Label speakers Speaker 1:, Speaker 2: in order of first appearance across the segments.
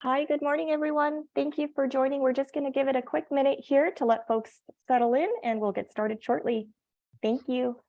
Speaker 1: Hi, good morning, everyone. Thank you for joining. We're just going to give it a quick minute here to let folks settle in, and we'll get started shortly. Thank you.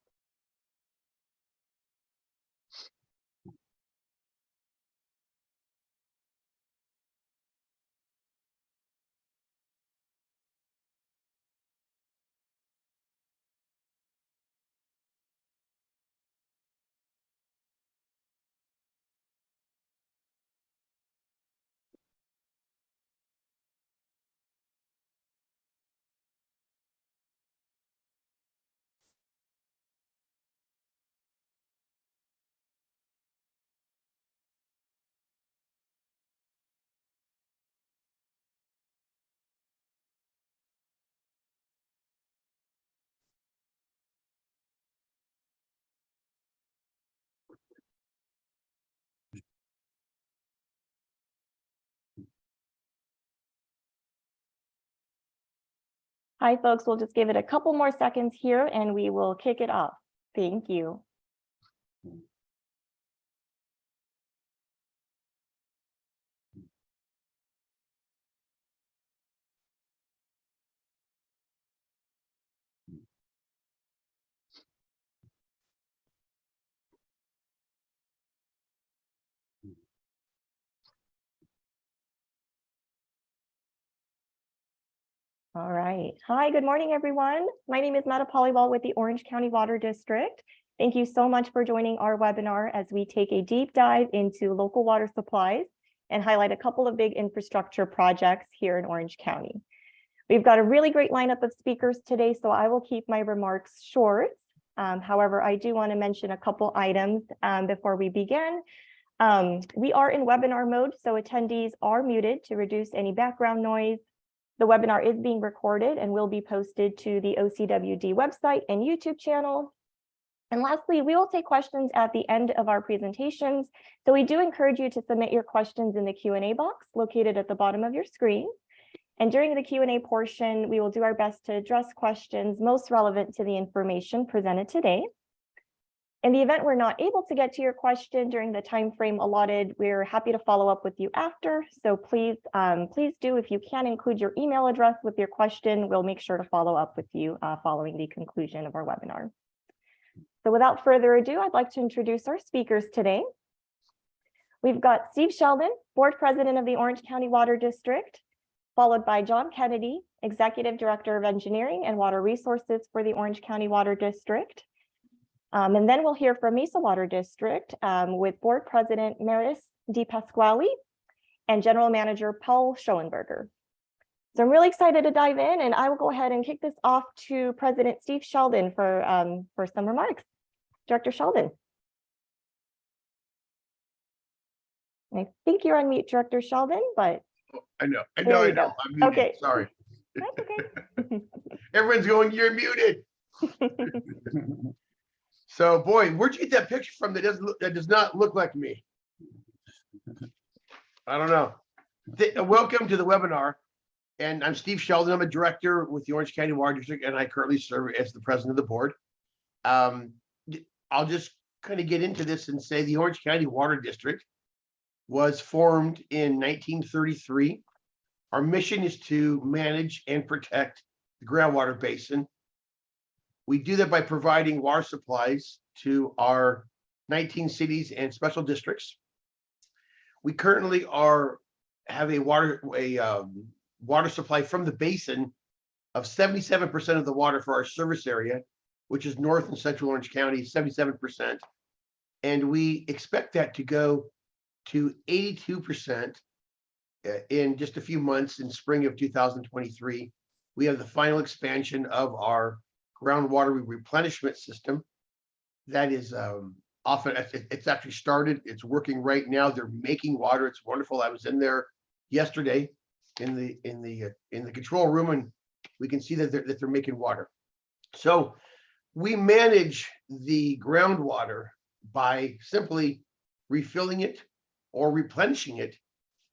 Speaker 1: Hi, folks. We'll just give it a couple more seconds here and we will kick it off. Thank you. All right. Hi, good morning, everyone. My name is Mata Polywall with the Orange County Water District. Thank you so much for joining our webinar as we take a deep dive into local water supplies and highlight a couple of big infrastructure projects here in Orange County. We've got a really great lineup of speakers today, so I will keep my remarks short. However, I do want to mention a couple items before we begin. We are in webinar mode, so attendees are muted to reduce any background noise. The webinar is being recorded and will be posted to the OCWD website and YouTube channel. And lastly, we will take questions at the end of our presentations. So we do encourage you to submit your questions in the Q&A box located at the bottom of your screen. And during the Q&A portion, we will do our best to address questions most relevant to the information presented today. In the event we're not able to get to your question during the time frame allotted, we're happy to follow up with you after. So please do, if you can, include your email address with your question. We'll make sure to follow up with you following the conclusion of our webinar. So without further ado, I'd like to introduce our speakers today. We've got Steve Sheldon, Board President of the Orange County Water District, followed by John Kennedy, Executive Director of Engineering and Water Resources for the Orange County Water District. And then we'll hear from Mesa Water District with Board President Maris DiPasquale and General Manager Paul Schoenberger. So I'm really excited to dive in, and I will go ahead and kick this off to President Steve Sheldon for some remarks. Director Sheldon. I think you're on mute, Director Sheldon, but
Speaker 2: I know. I'm muted. Okay. Sorry.
Speaker 1: That's okay.
Speaker 2: Everyone's going, you're muted. So, boy, where'd you get that picture from that does not look like me? I don't know. Welcome to the webinar. And I'm Steve Sheldon. I'm a director with the Orange County Water District, and I currently serve as the president of the board. I'll just kind of get into this and say the Orange County Water District was formed in 1933. Our mission is to manage and protect the groundwater basin. We do that by providing water supplies to our 19 cities and special districts. We currently have a water supply from the basin of 77% of the water for our service area, which is North and Central Orange County, 77%. And we expect that to go to 82% in just a few months in spring of 2023. We have the final expansion of our groundwater replenishment system. That is it's actually started. It's working right now. They're making water. It's wonderful. I was in there yesterday in the control room, and we can see that they're making water. So we manage the groundwater by simply refilling it or replenishing it.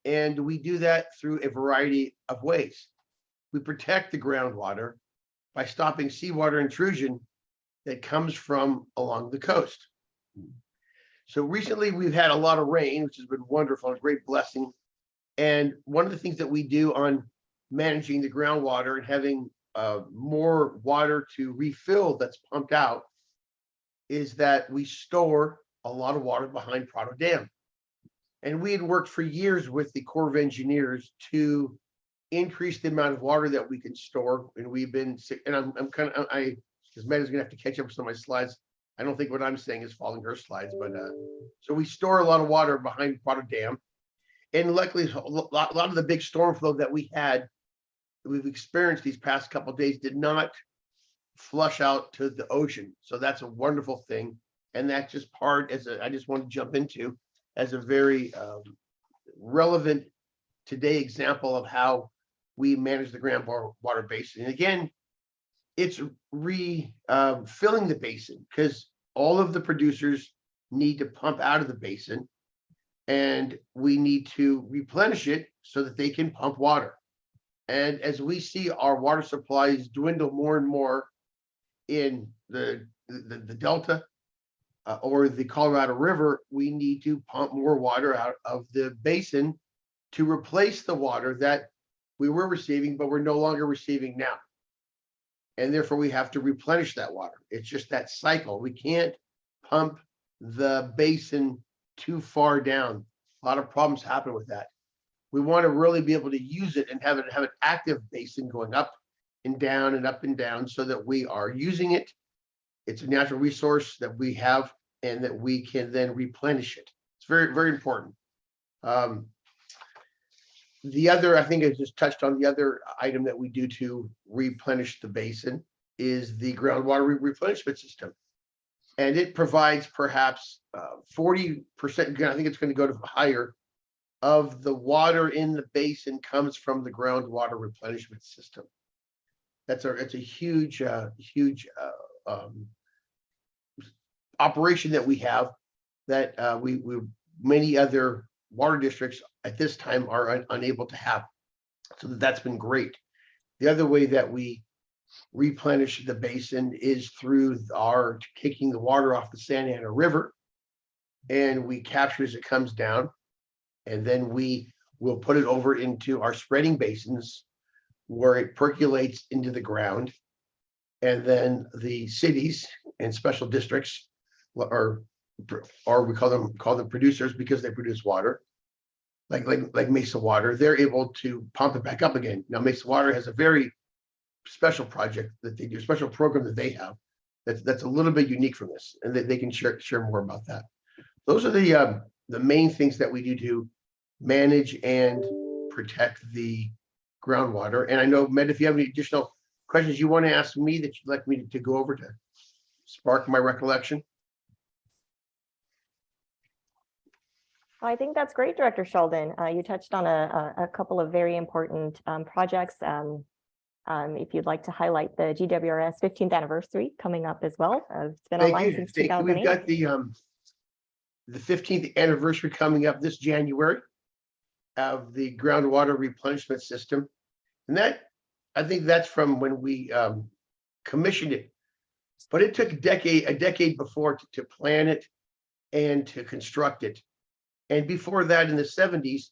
Speaker 2: And we do that through a variety of ways. We protect the groundwater by stopping seawater intrusion that comes from along the coast. So recently we've had a lot of rain, which has been wonderful, a great blessing. And one of the things that we do on managing the groundwater and having more water to refill that's pumped out is that we store a lot of water behind Prado Dam. And we had worked for years with the Corps of Engineers to increase the amount of water that we can store. And we've been, and I'm kind of, because Metta's gonna have to catch up with some of my slides. I don't think what I'm saying is following her slides, but so we store a lot of water behind Prado Dam. And luckily, a lot of the big storm flow that we've experienced these past couple of days did not flush out to the ocean. So that's a wonderful thing. And that's just part I just want to jump into as a very relevant today example of how we manage the groundwater basin. And again, it's filling the basin because all of the producers need to pump out of the basin and we need to replenish it so that they can pump water. And as we see our water supplies dwindle more and more in the Delta or the Colorado River, we need to pump more water out of the basin to replace the water that we were receiving, but we're no longer receiving now. And therefore we have to replenish that water. It's just that cycle. We can't pump the basin too far down. A lot of problems happen with that. We want to really be able to use it and have an active basin going up and down and up and down so that we are using it. It's a natural resource that we have and that we can then replenish it. It's very, very important. The other, I think I just touched on the other item that we do to replenish the basin is the groundwater replenishment system. And it provides perhaps 40%, I think it's going to go to higher, of the water in the basin comes from the groundwater replenishment system. It's a huge operation that we have that many other water districts at this time are unable to have. So that's been great. The other way that we replenish the basin is through our taking the water off the Santa Ana River and we capture as it comes down. And then we will put it over into our spreading basins where it percolates into the ground. And then the cities and special districts or we call them producers because they produce water, like Mesa Water, they're able to pump it back up again. Now, Mesa Water has a very special project that they do, special program that they have that's a little bit unique from this, and that they can share more about that. Those are the main things that we do to manage and protect the groundwater. And I know, Med, if you have any additional questions you want to ask me that you'd like me to go over to spark my recollection.
Speaker 1: I think that's great, Director Sheldon. You touched on a couple of very important projects. If you'd like to highlight the GWRS 15th anniversary coming up as well. It's been online since 2008.
Speaker 2: We've got the 15th anniversary coming up this January of the groundwater replenishment system. And that, I think that's from when we commissioned it. But it took a decade before to plan it and to construct it. And before that, in the 70s,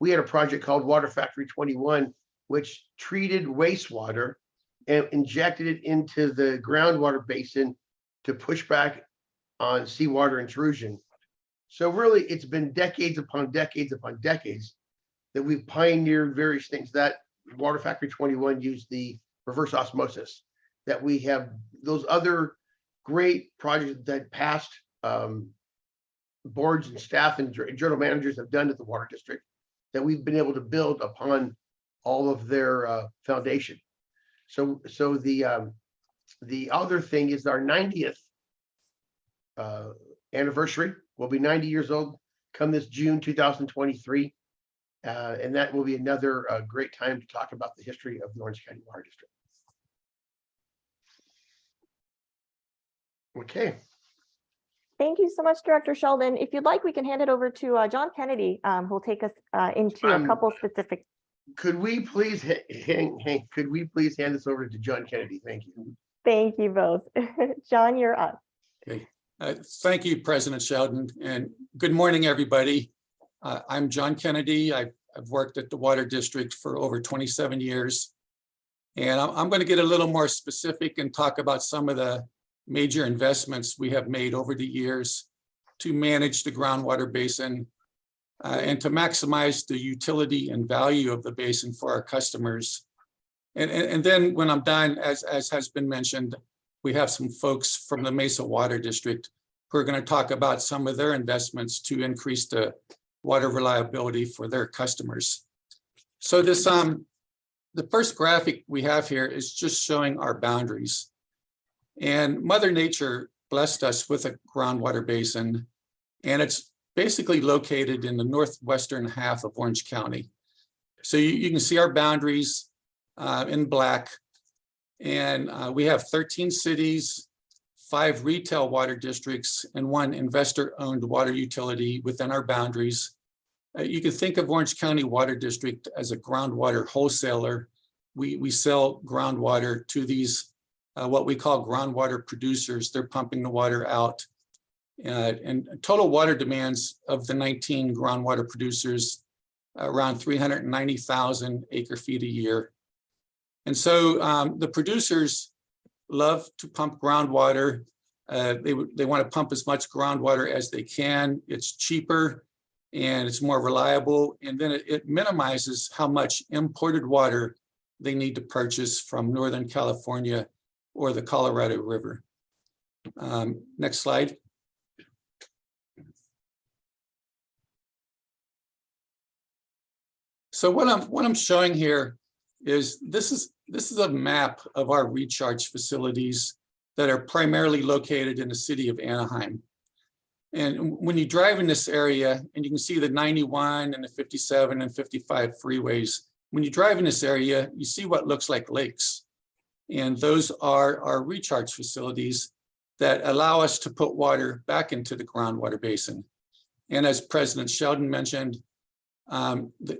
Speaker 2: we had a project called Water Factory 21, which treated wastewater and injected it into the groundwater basin to push back on seawater intrusion. So really, it's been decades upon decades upon decades that we've pioneered various things. That Water Factory 21 used the reverse osmosis, that we have those other great projects that past boards and staff and journal managers have done at the water district, that we've been able to build upon all of their foundation. So the other thing is our 90th anniversary. We'll be 90 years old come this June 2023. And that will be another great time to talk about the history of the Orange County Water District. Okay,
Speaker 1: Thank you so much, Director Sheldon. If you'd like, we can hand it over to John Kennedy, who'll take us into a couple specific.
Speaker 2: could we please, could we please hand this over to John Kennedy? Thank you.
Speaker 1: Thank you both. John, you're up.
Speaker 3: Okay. Thank you, President Sheldon, and good morning, everybody. I'm John Kennedy. I've worked at the Water District for over 27 years. And I'm going to get a little more specific and talk about some of the major investments we have made over the years to manage the groundwater basin and to maximize the utility and value of the basin for our customers. And then when I'm done, as has been mentioned, we have some folks from the Mesa Water District who are going to talk about some of their investments to increase the water reliability for their customers. So this, the first graphic we have here is just showing our boundaries. And Mother Nature blessed us with a groundwater basin, and it's basically located in the northwestern half of Orange County. So you can see our boundaries in black. And we have 13 cities, 5 retail water districts, and 1 investor-owned water utility within our boundaries. You can think of Orange County Water District as a groundwater wholesaler. We sell groundwater to these, what we call groundwater producers. They're pumping the water out. And total water demands of the 19 groundwater producers, around 390,000 acre feet a year. And so the producers love to pump groundwater. They want to pump as much groundwater as they can. It's cheaper and it's more reliable. And then it minimizes how much imported water they need to purchase from Northern California or the Colorado River. Next slide. So what I'm showing here is this is a map of our recharge facilities that are primarily located in the city of Anaheim. And when you drive in this area, and you can see the 91 and the 57 and 55 freeways, when you drive in this area, you see what looks like lakes. And those are our recharge facilities that allow us to put water back into the groundwater basin. And as President Sheldon mentioned, the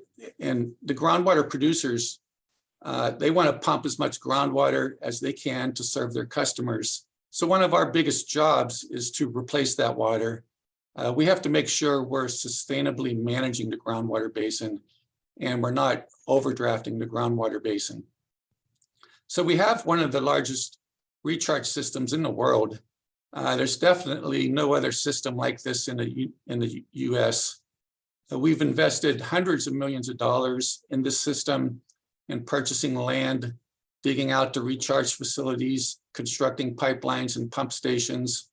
Speaker 3: groundwater producers, they want to pump as much groundwater as they can to serve their customers. So one of our biggest jobs is to replace that water. We have to make sure we're sustainably managing the groundwater basin and we're not overdrafting the groundwater basin. So we have one of the largest recharge systems in the world. There's definitely no other system like this in the US. We've invested hundreds of millions of dollars in this system, in purchasing land, digging out the recharge facilities, constructing pipelines and pump stations.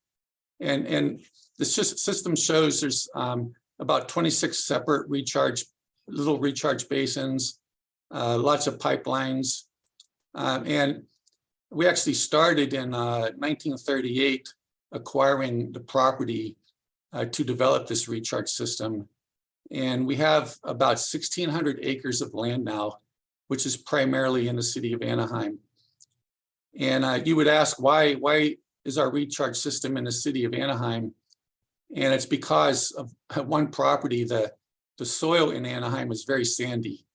Speaker 3: And this system shows there's about 26 separate little recharge basins, lots of pipelines. And we actually started in 1938 acquiring the property to develop this recharge system. And we have about 1,600 acres of land now, which is primarily in the city of Anaheim. And you would ask, why is our recharge system in the city of Anaheim? And it's because of one property, the soil in Anaheim is very sandy.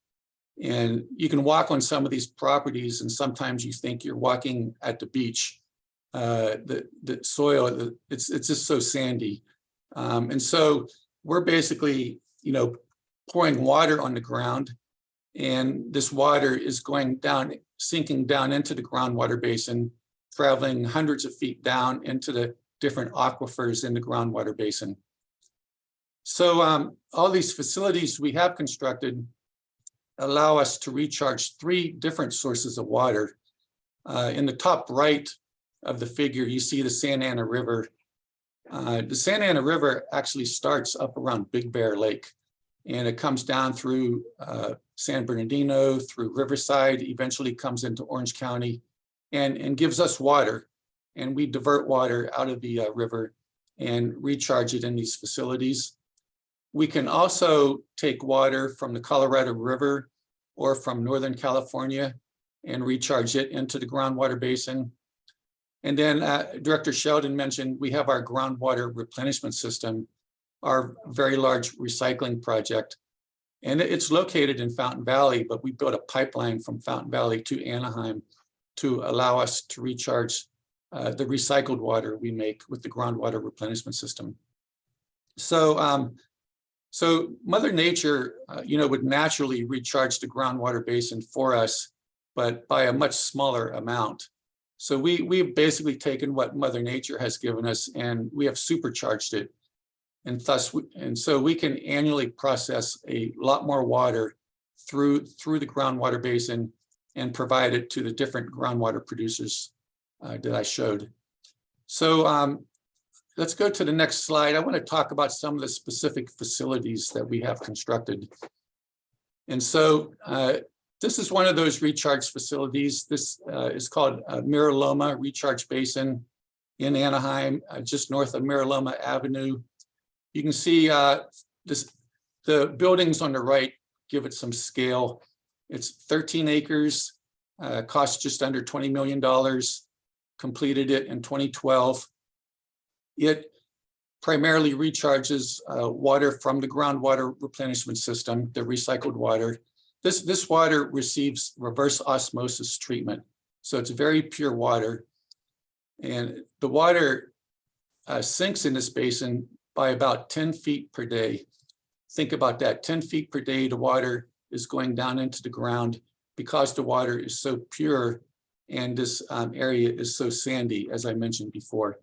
Speaker 3: And you can walk on some of these properties and sometimes you think you're walking at the beach. The soil, it's just so sandy. And so we're basically, pouring water on the ground, and this water is going down, sinking down into the groundwater basin, traveling hundreds of feet down into the different aquifers in the groundwater basin. So all these facilities we have constructed allow us to recharge 3 different sources of water. In the top right of the figure, you see the Santa Ana River. The Santa Ana River actually starts up around Big Bear Lake, and it comes down through San Bernardino, through Riverside, eventually comes into Orange County and gives us water. And we divert water out of the river and recharge it in these facilities. We can also take water from the Colorado River or from Northern California and recharge it into the groundwater basin. And then Director Sheldon mentioned we have our groundwater replenishment system, our very large recycling project. And it's located in Fountain Valley, but we built a pipeline from Fountain Valley to Anaheim to allow us to recharge the recycled water we make with the groundwater replenishment system. So, so Mother Nature, would naturally recharge the groundwater basin for us, but by a much smaller amount. So we've basically taken what Mother Nature has given us and we have supercharged it. And thus, so we can annually process a lot more water through the groundwater basin and provide it to the different groundwater producers that I showed. So let's go to the next slide. I want to talk about some of the specific facilities that we have constructed. And so this is one of those recharge facilities. This is called Miraloma Recharge Basin in Anaheim, just north of Miraloma Avenue. You can see the buildings on the right give it some scale. It's 13 acres, cost just under $20 million, completed it in 2012. It primarily recharges water from the groundwater replenishment system, the recycled water. This water receives reverse osmosis treatment. So it's very pure water. And the water sinks in this basin by about 10 feet per day. Think about that, 10 feet per day, the water is going down into the ground because the water is so pure and this area is so sandy, as I mentioned before.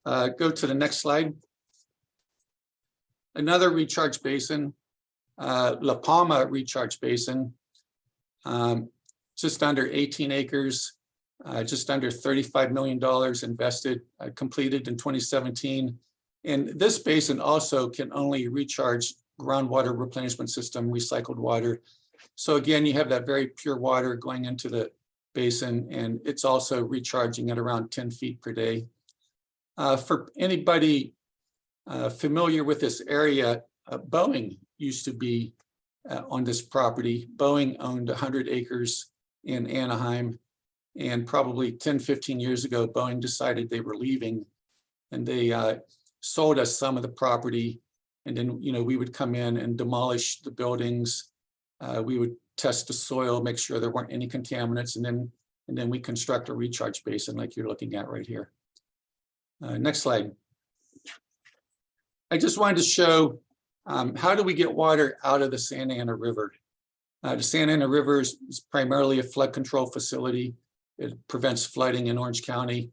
Speaker 3: Go to the next slide. Another recharge basin, La Palma Recharge Basin, just under 18 acres, just under $35 million invested, completed in 2017. And this basin also can only recharge groundwater replenishment system, recycled water. So again, you have that very pure water going into the basin, and it's also recharging at around 10 feet per day. For anybody familiar with this area, Boeing used to be on this property. Boeing owned 100 acres in Anaheim, and probably 10, 15 years ago, Boeing decided they were leaving, and they sold us some of the property. And then, we would come in and demolish the buildings. We would test the soil, make sure there weren't any contaminants, and then we construct a recharge basin like you're looking at right here. Next slide. I just wanted to show how do we get water out of the Santa Ana River. The Santa Ana River is primarily a flood control facility. It prevents flooding in Orange County.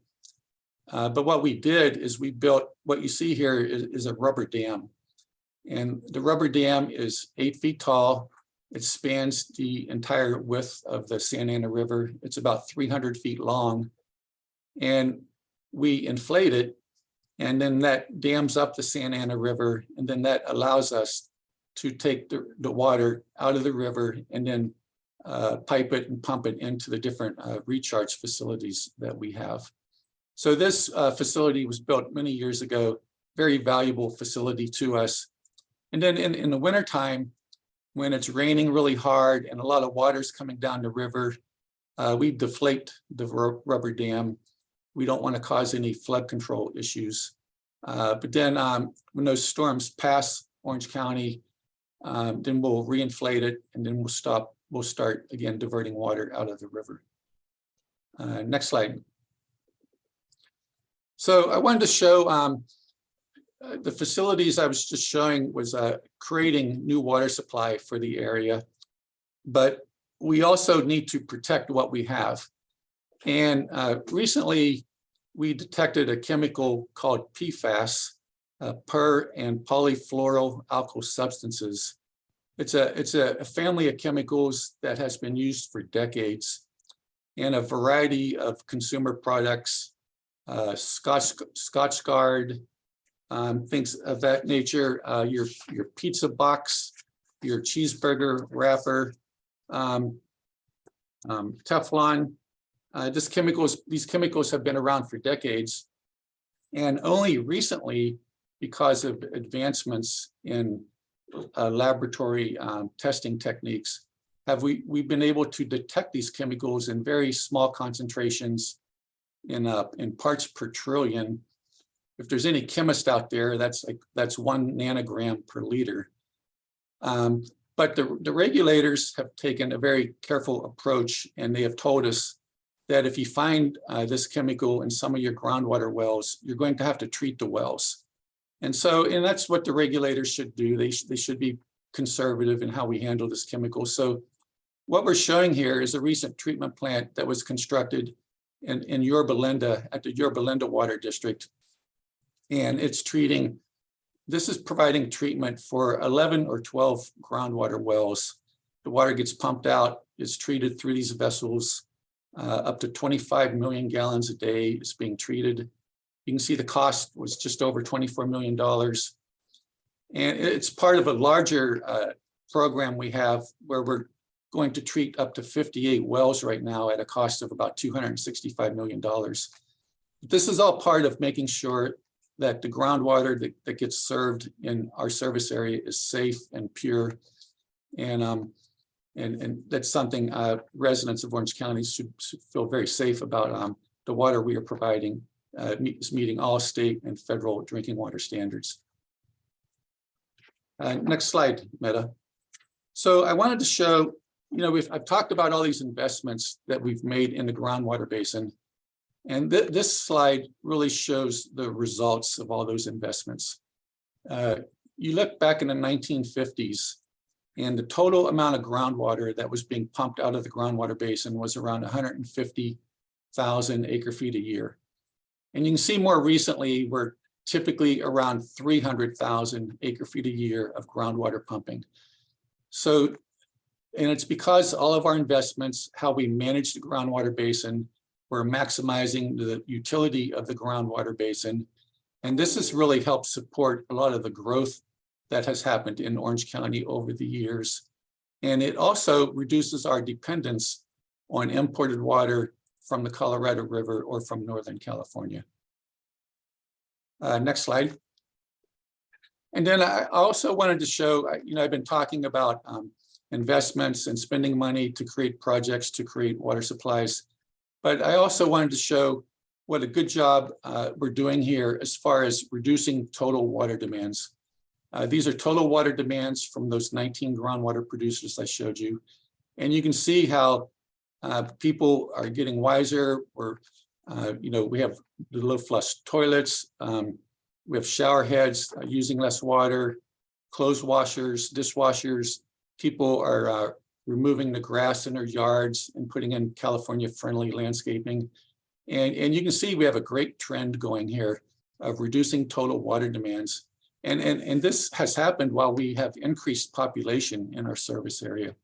Speaker 3: But what we did is we built, what you see here is a rubber dam. And the rubber dam is 8 feet tall. It spans the entire width of the Santa Ana River. It's about 300 feet long. And we inflate it, and then that dams up the Santa Ana River, and then that allows us to take the water out of the river and then pipe it and pump it into the different recharge facilities that we have. So this facility was built many years ago, very valuable facility to us. And then in the wintertime, when it's raining really hard and a lot of water's coming down the river, we deflate the rubber dam. We don't want to cause any flood control issues. But then when those storms pass Orange County, then we'll reinflate it, and then we'll start again diverting water out of the river. Next slide. So I wanted to show the facilities I was just showing was creating new water supply for the area, but we also need to protect what we have. And recently we detected a chemical called PFAS, per and polyfluoroalkyl substances. It's a family of chemicals that has been used for decades in a variety of consumer products, Scotch Guard, things of that nature, your pizza box, your cheeseburger wrapper, Teflon. These chemicals have been around for decades, and only recently, because of advancements in laboratory testing techniques, have we been able to detect these chemicals in very small concentrations in parts per trillion. If there's any chemist out there, that's 1 nanogram per liter. But the regulators have taken a very careful approach, and they have told us that if you find this chemical in some of your groundwater wells, you're going to have to treat the wells. And that's what the regulators should do. They should be conservative in how we handle this chemical. So what we're showing here is a recent treatment plant that was constructed in Yorba Linda at the Yorba Linda Water District. And this is providing treatment for 11 or 12 groundwater wells. The water gets pumped out, is treated through these vessels. Up to 25 million gallons a day is being treated. You can see the cost was just over $24 million. And it's part of a larger program we have where we're going to treat up to 58 wells right now at a cost of about $265 million. This is all part of making sure that the groundwater that gets served in our service area is safe and pure. And that's something residents of Orange County should feel very safe about. The water we are providing is meeting all state and federal drinking water standards. Next slide, Meta. So I wanted to show, I've talked about all these investments that we've made in the groundwater basin. And this slide really shows the results of all those investments. You look back in the 1950s, and the total amount of groundwater that was being pumped out of the groundwater basin was around 150,000 acre feet a year. And you can see more recently, we're typically around 300,000 acre feet a year of groundwater pumping. So, and it's because all of our investments, how we manage the groundwater basin, we're maximizing the utility of the groundwater basin. And this has really helped support a lot of the growth that has happened in Orange County over the years. And it also reduces our dependence on imported water from the Colorado River or from Northern California. Next slide. And then I also wanted to show, I've been talking about investments and spending money to create projects, to create water supplies. But I also wanted to show what a good job we're doing here as far as reducing total water demands. These are total water demands from those 19 groundwater producers I showed you. And you can see how people are getting wiser. We have the low flush toilets. We have shower heads using less water, clothes washers, dishwashers. People are removing the grass in their yards and putting in California-friendly landscaping. And you can see we have a great trend going here of reducing total water demands. And this has happened while we have increased population in our service area.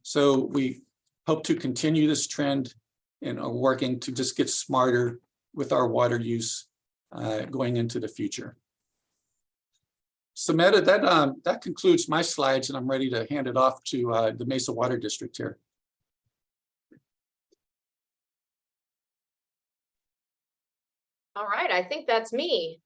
Speaker 3: So we hope to continue this trend and are working to just get smarter with our water use going into the future. So Meta, that concludes my slides, and I'm ready to hand it off to the Mesa Water District here.
Speaker 4: All right, I think that's me.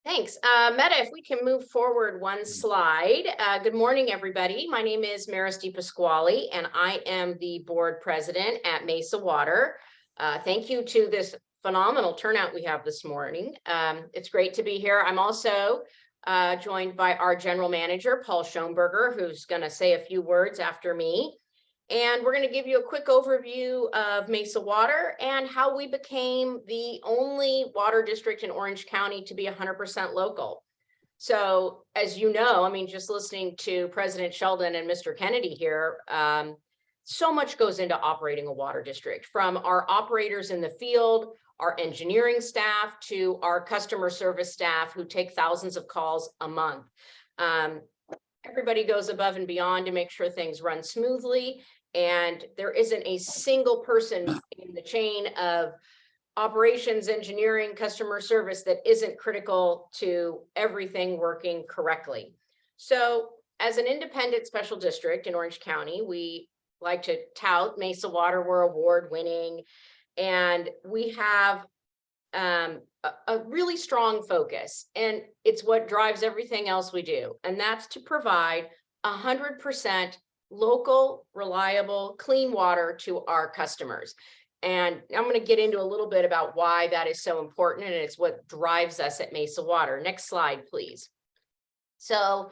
Speaker 4: Thanks. Meta, if we can move forward one slide. Good morning, everybody. My name is Maris DePasquale, and I am the board president at Mesa Water. Thank you to this phenomenal turnout we have this morning. It's great to be here. I'm also joined by our general manager, Paul Schoenberger, who's going to say a few words after me. And we're going to give you a quick overview of Mesa Water and how we became the only water district in Orange County to be 100% local. So as you know, I mean, just listening to President Sheldon and Mr. Kennedy here, so much goes into operating a water district, from our operators in the field, our engineering staff, to our customer service staff who take thousands of calls a month. Everybody goes above and beyond to make sure things run smoothly. And there isn't a single person in the chain of operations, engineering, customer service that isn't critical to everything working correctly. So as an independent special district in Orange County, we like to tout Mesa Water. We're award winning, and we have a really strong focus, and it's what drives everything else we do. And that's to provide 100% local, reliable, clean water to our customers. And I'm going to get into a little bit about why that is so important, and it's what drives us at Mesa Water. Next slide, please. So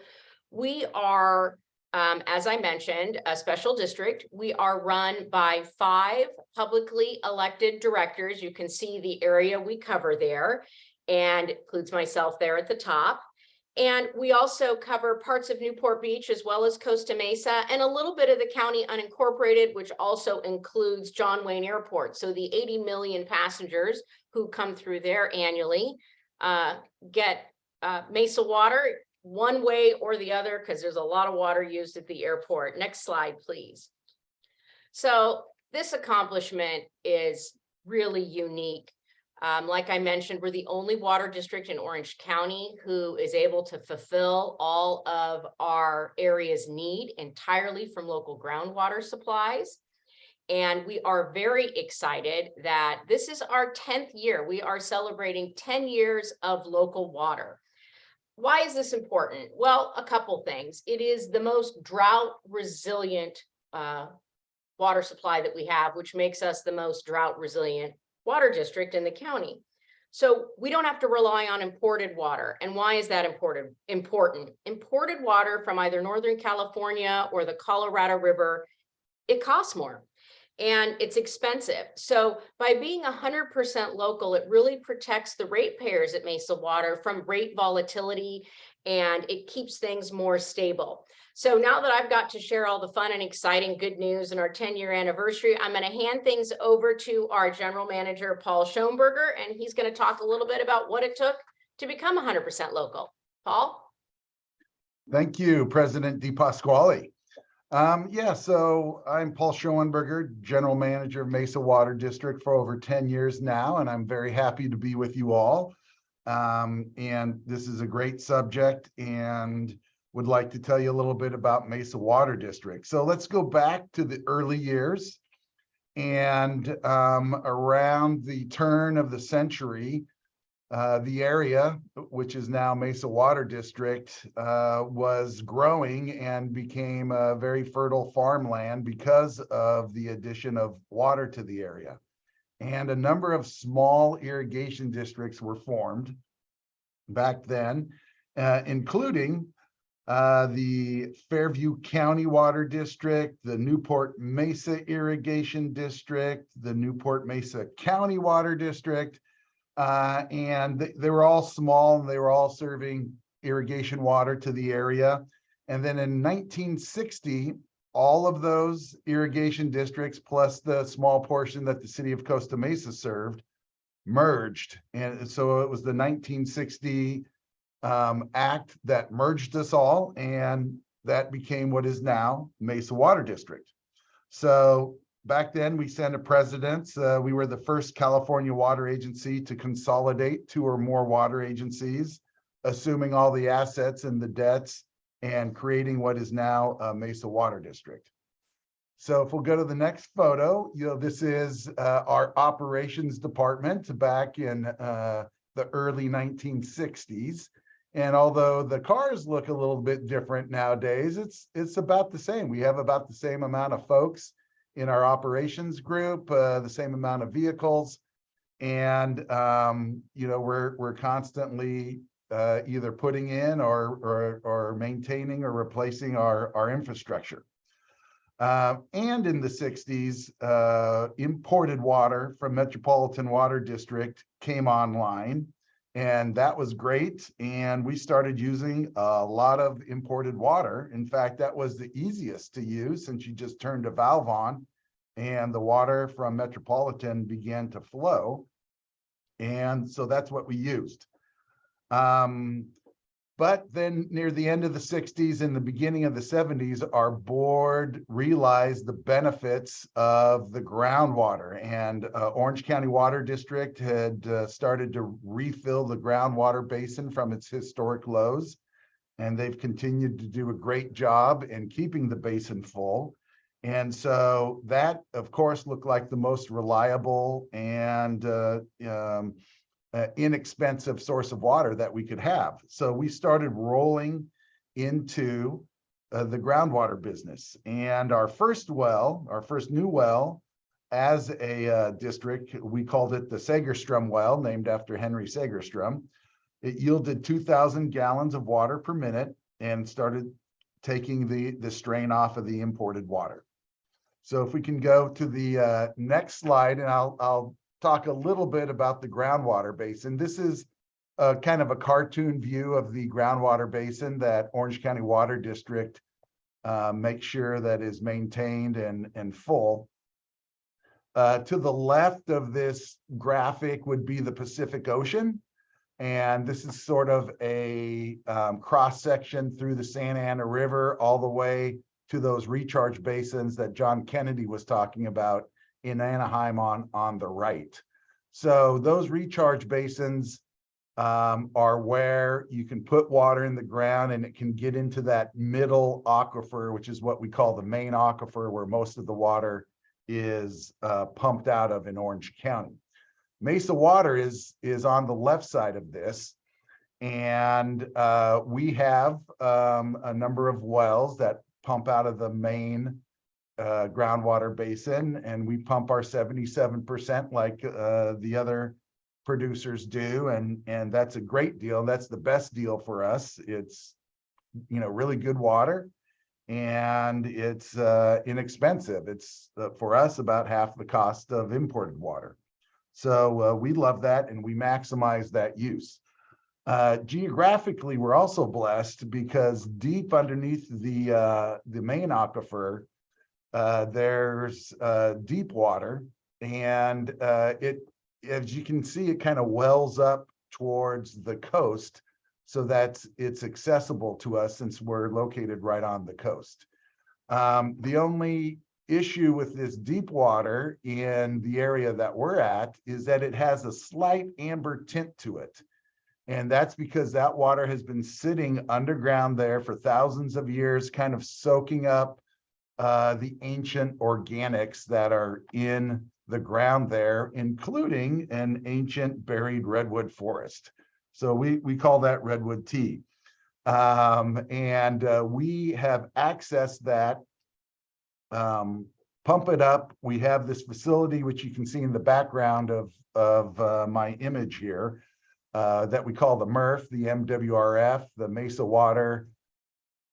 Speaker 4: we are, as I mentioned, a special district. We are run by 5 publicly elected directors. You can see the area we cover there, and includes myself there at the top. And we also cover parts of Newport Beach as well as Costa Mesa and a little bit of the county unincorporated, which also includes John Wayne Airport. So the 80 million passengers who come through there annually get Mesa Water one way or the other, because there's a lot of water used at the airport. Next slide, please. So this accomplishment is really unique. Like I mentioned, we're the only water district in Orange County who is able to fulfill all of our area's need entirely from local groundwater supplies. And we are very excited that this is our 10th year. We are celebrating 10 years of local water. Why is this important? Well, a couple things. It is the most drought resilient water supply that we have, which makes us the most drought resilient water district in the county. So we don't have to rely on imported water. And why is that important? Imported water from either Northern California or the Colorado River, it costs more and it's expensive. So by being 100% local, it really protects the ratepayers at Mesa Water from rate volatility, and it keeps things more stable. So now that I've got to share all the fun and exciting good news in our 10-year anniversary, I'm going to hand things over to our general manager, Paul Schoenberger, and he's going to talk a little bit about what it took to become 100% local. Paul?
Speaker 5: Thank you, President DePasquale. So I'm Paul Schoenberger, general manager of Mesa Water District for over 10 years now, and I'm very happy to be with you all. And this is a great subject, and would like to tell you a little bit about Mesa Water District. So let's go back to the early years, and around the turn of the century, the area, which is now Mesa Water District, was growing and became a very fertile farmland because of the addition of water to the area. And a number of small irrigation districts were formed back then, including the Fairview County Water District, the Newport Mesa Irrigation District, the Newport Mesa County Water District, and they were all small, and they were all serving irrigation water to the area. And then in 1960, all of those irrigation districts, plus the small portion that the city of Costa Mesa served, merged. And so it was the 1960 act that merged us all, and that became what is now Mesa Water District. So back then we sent a precedence. We were the first California water agency to consolidate 2 or more water agencies, assuming all the assets and the debts and creating what is now Mesa Water District. So if we'll go to the next photo, this is our operations department back in the early 1960s. And although the cars look a little bit different nowadays, it's about the same. We have about the same amount of folks in our operations group, the same amount of vehicles, and we're constantly either putting in or maintaining or replacing our infrastructure. And in the 60s, imported water from Metropolitan Water District came online, and that was great. And we started using a lot of imported water. In fact, that was the easiest to use, since you just turned a valve on and the water from Metropolitan began to flow. And so that's what we used. But then near the end of the 60s and the beginning of the 70s, our board realized the benefits of the groundwater, and Orange County Water District had started to refill the groundwater basin from its historic lows. And they've continued to do a great job in keeping the basin full. And so that, of course, looked like the most reliable and inexpensive source of water that we could have. So we started rolling into the groundwater business. And our first new well as a district, we called it the Segerstrom well, named after Henry Segerstrom. It yielded 2,000 gallons of water per minute and started taking the strain off of the imported water. So if we can go to the next slide, and I'll talk a little bit about the groundwater basin. This is kind of a cartoon view of the groundwater basin that Orange County Water District makes sure that is maintained and full. To the left of this graphic would be the Pacific Ocean. And this is sort of a cross section through the Santa Ana River all the way to those recharge basins that John Kennedy was talking about in Anaheim on the right. So those recharge basins are where you can put water in the ground and it can get into that middle aquifer, which is what we call the main aquifer, where most of the water is pumped out of in Orange County. Mesa Water is on the left side of this, and we have a number of wells that pump out of the main groundwater basin, and we pump our 77% like the other producers do, and that's a great deal. That's the best deal for us. It's, you know, really good water, and it's inexpensive. It's for us about half the cost of imported water. So we love that, and we maximize that use. Geographically, we're also blessed because deep underneath the main aquifer, there's deep water, and as you can see, it kind of wells up towards the coast, so that it's accessible to us since we're located right on the coast. The only issue with this deep water in the area that we're at is that it has a slight amber tint to it. And that's because that water has been sitting underground there for thousands of years, kind of soaking up the ancient organics that are in the ground there, including an ancient buried redwood forest. So we call that redwood tea. And we have accessed that, pump it up. We have this facility, which you can see in the background of my image here, that we call the MRF, the MWRF, the Mesa Water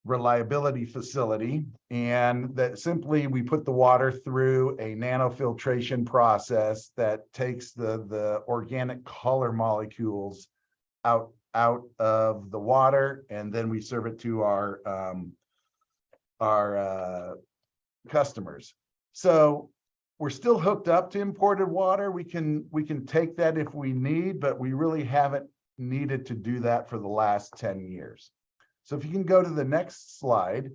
Speaker 5: Reliability Facility. And that simply we put the water through a nanofiltration process that takes the organic color molecules out of the water, and then we serve it to our customers. So we're still hooked up to imported water. We can take that if we need, but we really haven't needed to do that for the last 10 years. So if you can go to the next slide,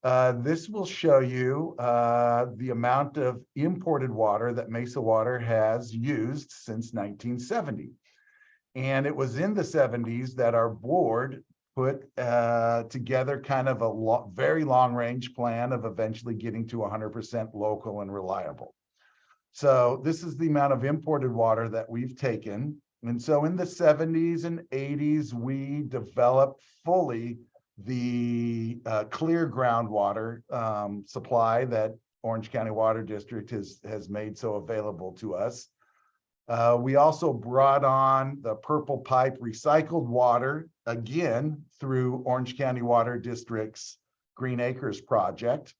Speaker 5: this will show you the amount of imported water that Mesa Water has used since 1970. And it was in the 70s that our board put together kind of a very long range plan of eventually getting to 100% local and reliable. So this is the amount of imported water that we've taken. And so in the 70s and 80s, we developed fully the clear groundwater supply that Orange County Water District has made so available to us. We also brought on the purple pipe recycled water, again, through Orange County Water District's Green Acres project.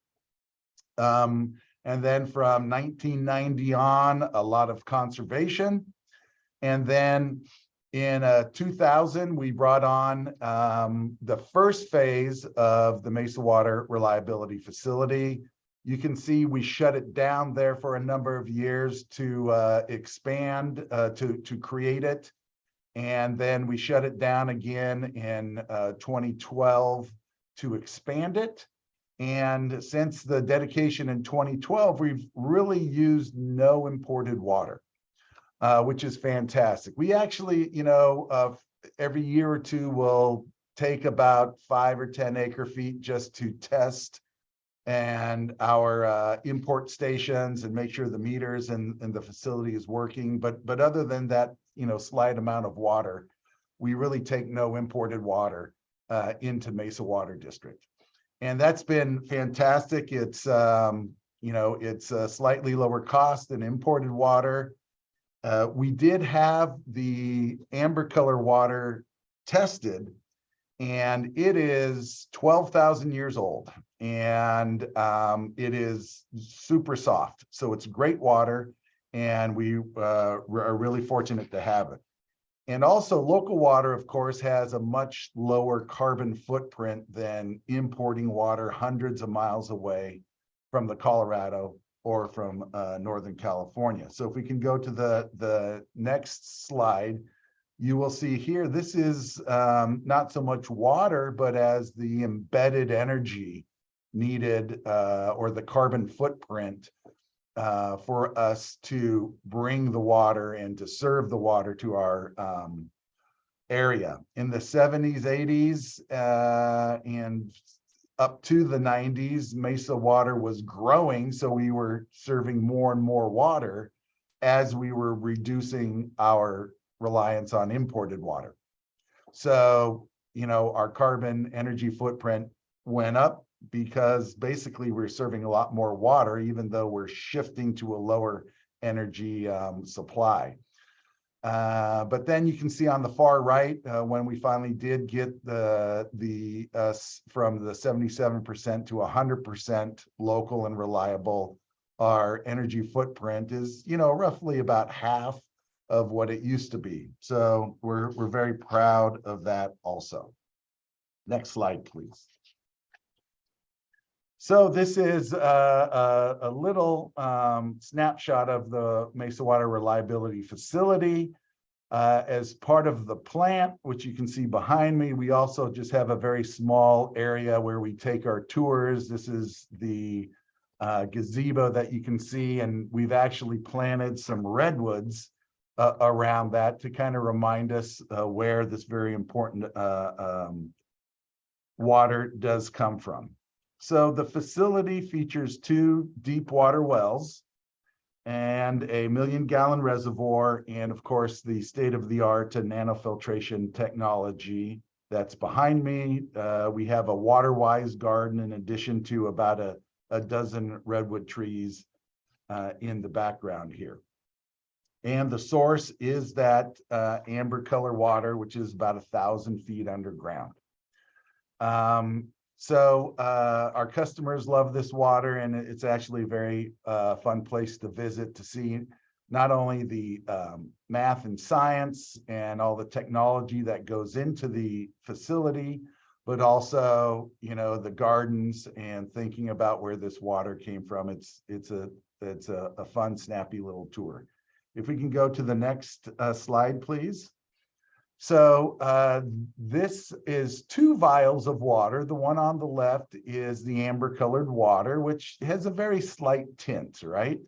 Speaker 5: And then from 1990 on, a lot of conservation. And then in 2000, we brought on the first phase of the Mesa Water Reliability Facility. You can see we shut it down there for a number of years to expand, to create it. And then we shut it down again in 2012 to expand it. And since the dedication in 2012, we've really used no imported water, which is fantastic. We actually, you know, every year or two, will take about 5 or 10 acre feet just to test and our import stations and make sure the meters and the facility is working. But other than that, you know, slight amount of water, we really take no imported water into Mesa Water District. And that's been fantastic. It's it's a slightly lower cost than imported water. We did have the amber color water tested, and it is 12,000 years old, and it is super soft. So it's great water, and we are really fortunate to have it. And also local water, of course, has a much lower carbon footprint than importing water hundreds of miles away from the Colorado or from Northern California. So if we can go to the next slide, you will see here, this is not so much water, but as the embedded energy needed or the carbon footprint for us to bring the water and to serve the water to our area. In the 70s, 80s, and up to the 90s, Mesa Water was growing, so we were serving more and more water as we were reducing our reliance on imported water. So, our carbon energy footprint went up because basically we're serving a lot more water, even though we're shifting to a lower energy supply. But then you can see on the far right, when we finally did get from the 77% to 100% local and reliable, our energy footprint is, roughly about half of what it used to be. So we're very proud of that also. Next slide, please. So this is a little snapshot of the Mesa Water Reliability Facility. As part of the plant, which you can see behind me, we also just have a very small area where we take our tours. This is the gazebo that you can see, and we've actually planted some redwoods around that to kind of remind us where this very important water does come from. So the facility features 2 deep water wells and a 1 million gallon reservoir, and of course the state-of-the-art nanofiltration technology that's behind me. We have a water-wise garden in addition to about a dozen redwood trees in the background here. And the source is that amber color water, which is about 1,000 feet underground. So our customers love this water, and it's actually a very fun place to visit to see not only the math and science and all the technology that goes into the facility, but also, the gardens and thinking about where this water came from. It's a fun, snappy little tour. If we can go to the next slide, please. So this is 2 vials of water. The one on the left is the amber colored water, which has a very slight tint, right?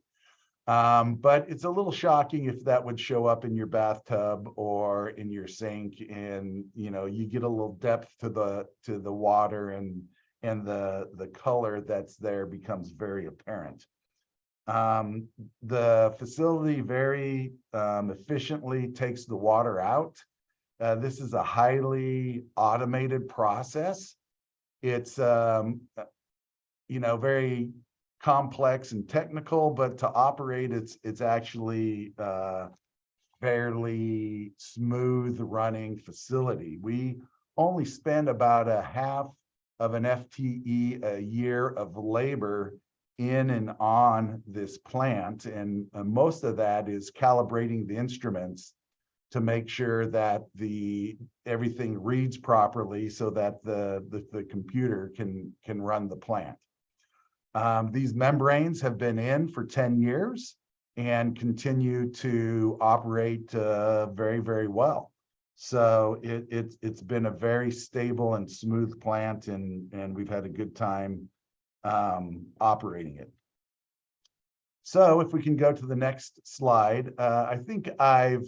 Speaker 5: But it's a little shocking if that would show up in your bathtub or in your sink, and you get a little depth to the water, and the color that's there becomes very apparent. The facility very efficiently takes the water out. This is a highly automated process. It's very complex and technical, but to operate, it's actually fairly smooth running facility. We only spend about a half of an FTE a year of labor in and on this plant, and most of that is calibrating the instruments to make sure that everything reads properly so that the computer can run the plant. These membranes have been in for 10 years and continue to operate very, very well. So it's been a very stable and smooth plant, and we've had a good time operating it. So if we can go to the next slide, I think I've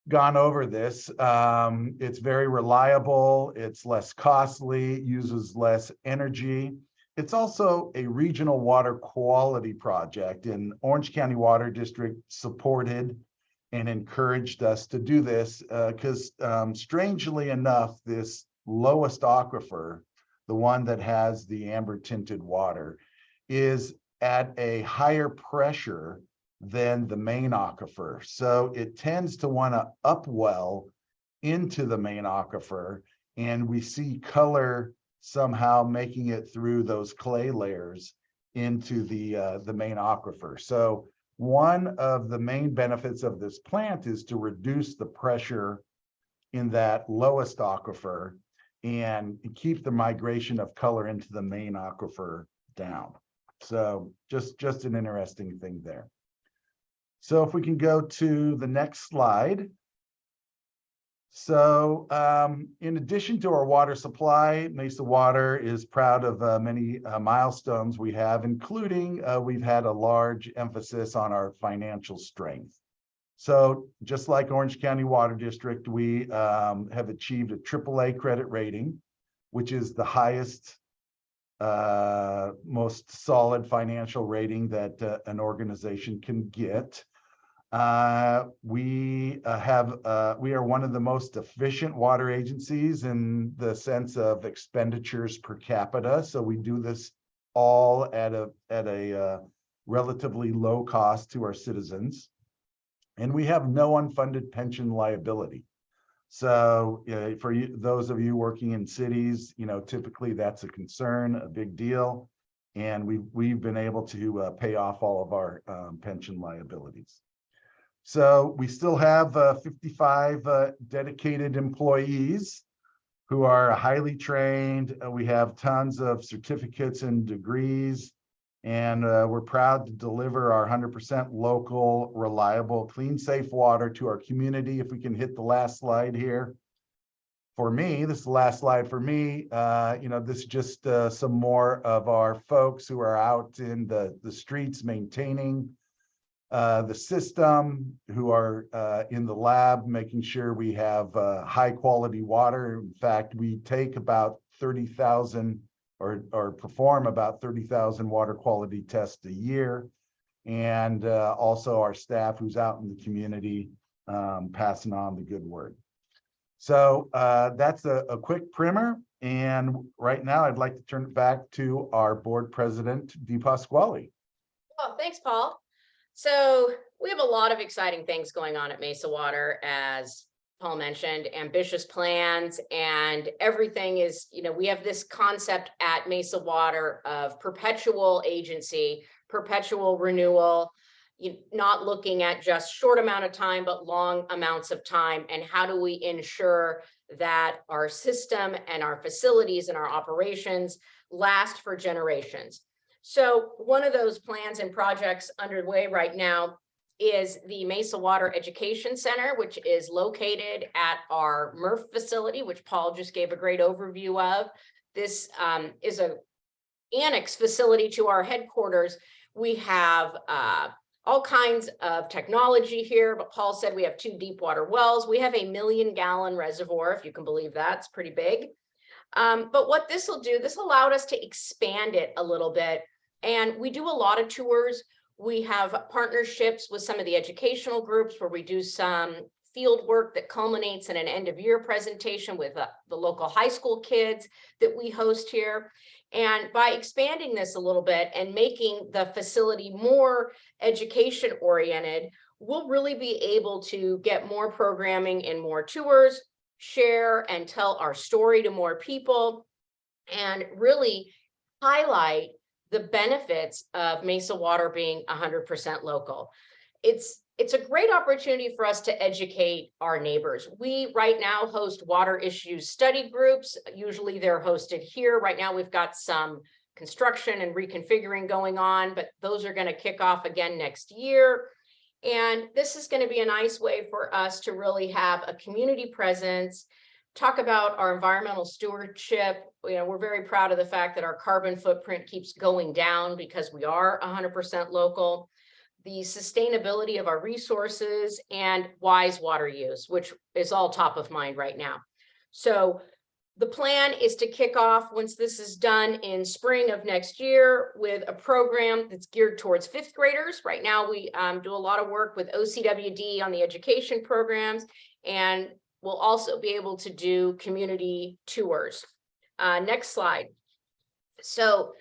Speaker 5: gone over this. It's very reliable, it's less costly, uses less energy. It's also a regional water quality project, and Orange County Water District supported and encouraged us to do this because strangely enough, this lowest aquifer, the one that has the amber tinted water, is at a higher pressure than the main aquifer. So it tends to want to upwell into the main aquifer, and we see color somehow making it through those clay layers into the main aquifer. So one of the main benefits of this plant is to reduce the pressure in that lowest aquifer and keep the migration of color into the main aquifer down. So just an interesting thing there. So if we can go to the next slide. So in addition to our water supply, Mesa Water is proud of many milestones we have, including we've had a large emphasis on our financial strength. So just like Orange County Water District, we have achieved a AAA credit rating, which is the highest, most solid financial rating that an organization can get. We are one of the most efficient water agencies in the sense of expenditures per capita. So we do this all at a relatively low cost to our citizens. And we have no unfunded pension liability. So for those of you working in cities, typically that's a concern, a big deal. And we've been able to pay off all of our pension liabilities. So we still have 55 dedicated employees who are highly trained. We have tons of certificates and degrees. And we're proud to deliver our 100% local, reliable, clean, safe water to our community. If we can hit the last slide here. For me, this is the last slide for me. This is just some more of our folks who are out in the streets maintaining the system, who are in the lab, making sure we have high quality water. In fact, we take about 30,000 or perform about 30,000 water quality tests a year. And also our staff who's out in the community passing on the good word. So that's a quick primer. And right now I'd like to turn it back to our board president, DePasquale.
Speaker 4: Oh, thanks, Paul. So we have a lot of exciting things going on at Mesa Water, as Paul mentioned, ambitious plans, and everything is, we have this concept at Mesa Water of perpetual agency, perpetual renewal, not looking at just short amount of time, but long amounts of time. And how do we ensure that our system and our facilities and our operations last for generations? So one of those plans and projects underway right now is the Mesa Water Education Center, which is located at our MRF facility, which Paul just gave a great overview of. This is an annex facility to our headquarters. We have all kinds of technology here, but Paul said we have 2 deep water wells. We have a 1 million gallon reservoir, if you can believe that. It's pretty big. But what this will do, this allowed us to expand it a little bit. And we do a lot of tours. We have partnerships with some of the educational groups where we do some field work that culminates in an end of year presentation with the local high school kids that we host here. And by expanding this a little bit and making the facility more education oriented, we'll really be able to get more programming and more tours, share and tell our story to more people, and really highlight the benefits of Mesa Water being 100% local. It's a great opportunity for us to educate our neighbors. We right now host water issues study groups. Usually they're hosted here. Right now we've got some construction and reconfiguring going on, but those are going to kick off again next year. And this is going to be a nice way for us to really have a community presence, talk about our environmental stewardship. We're very proud of the fact that our carbon footprint keeps going down because we are 100% local. The sustainability of our resources and wise water use, which is all top of mind right now. So the plan is to kick off, once this is done, in spring of next year with a program that's geared towards 5th graders. Right now we do a lot of work with OCWD on the education programs, and we'll also be able to do community tours. Next slide. So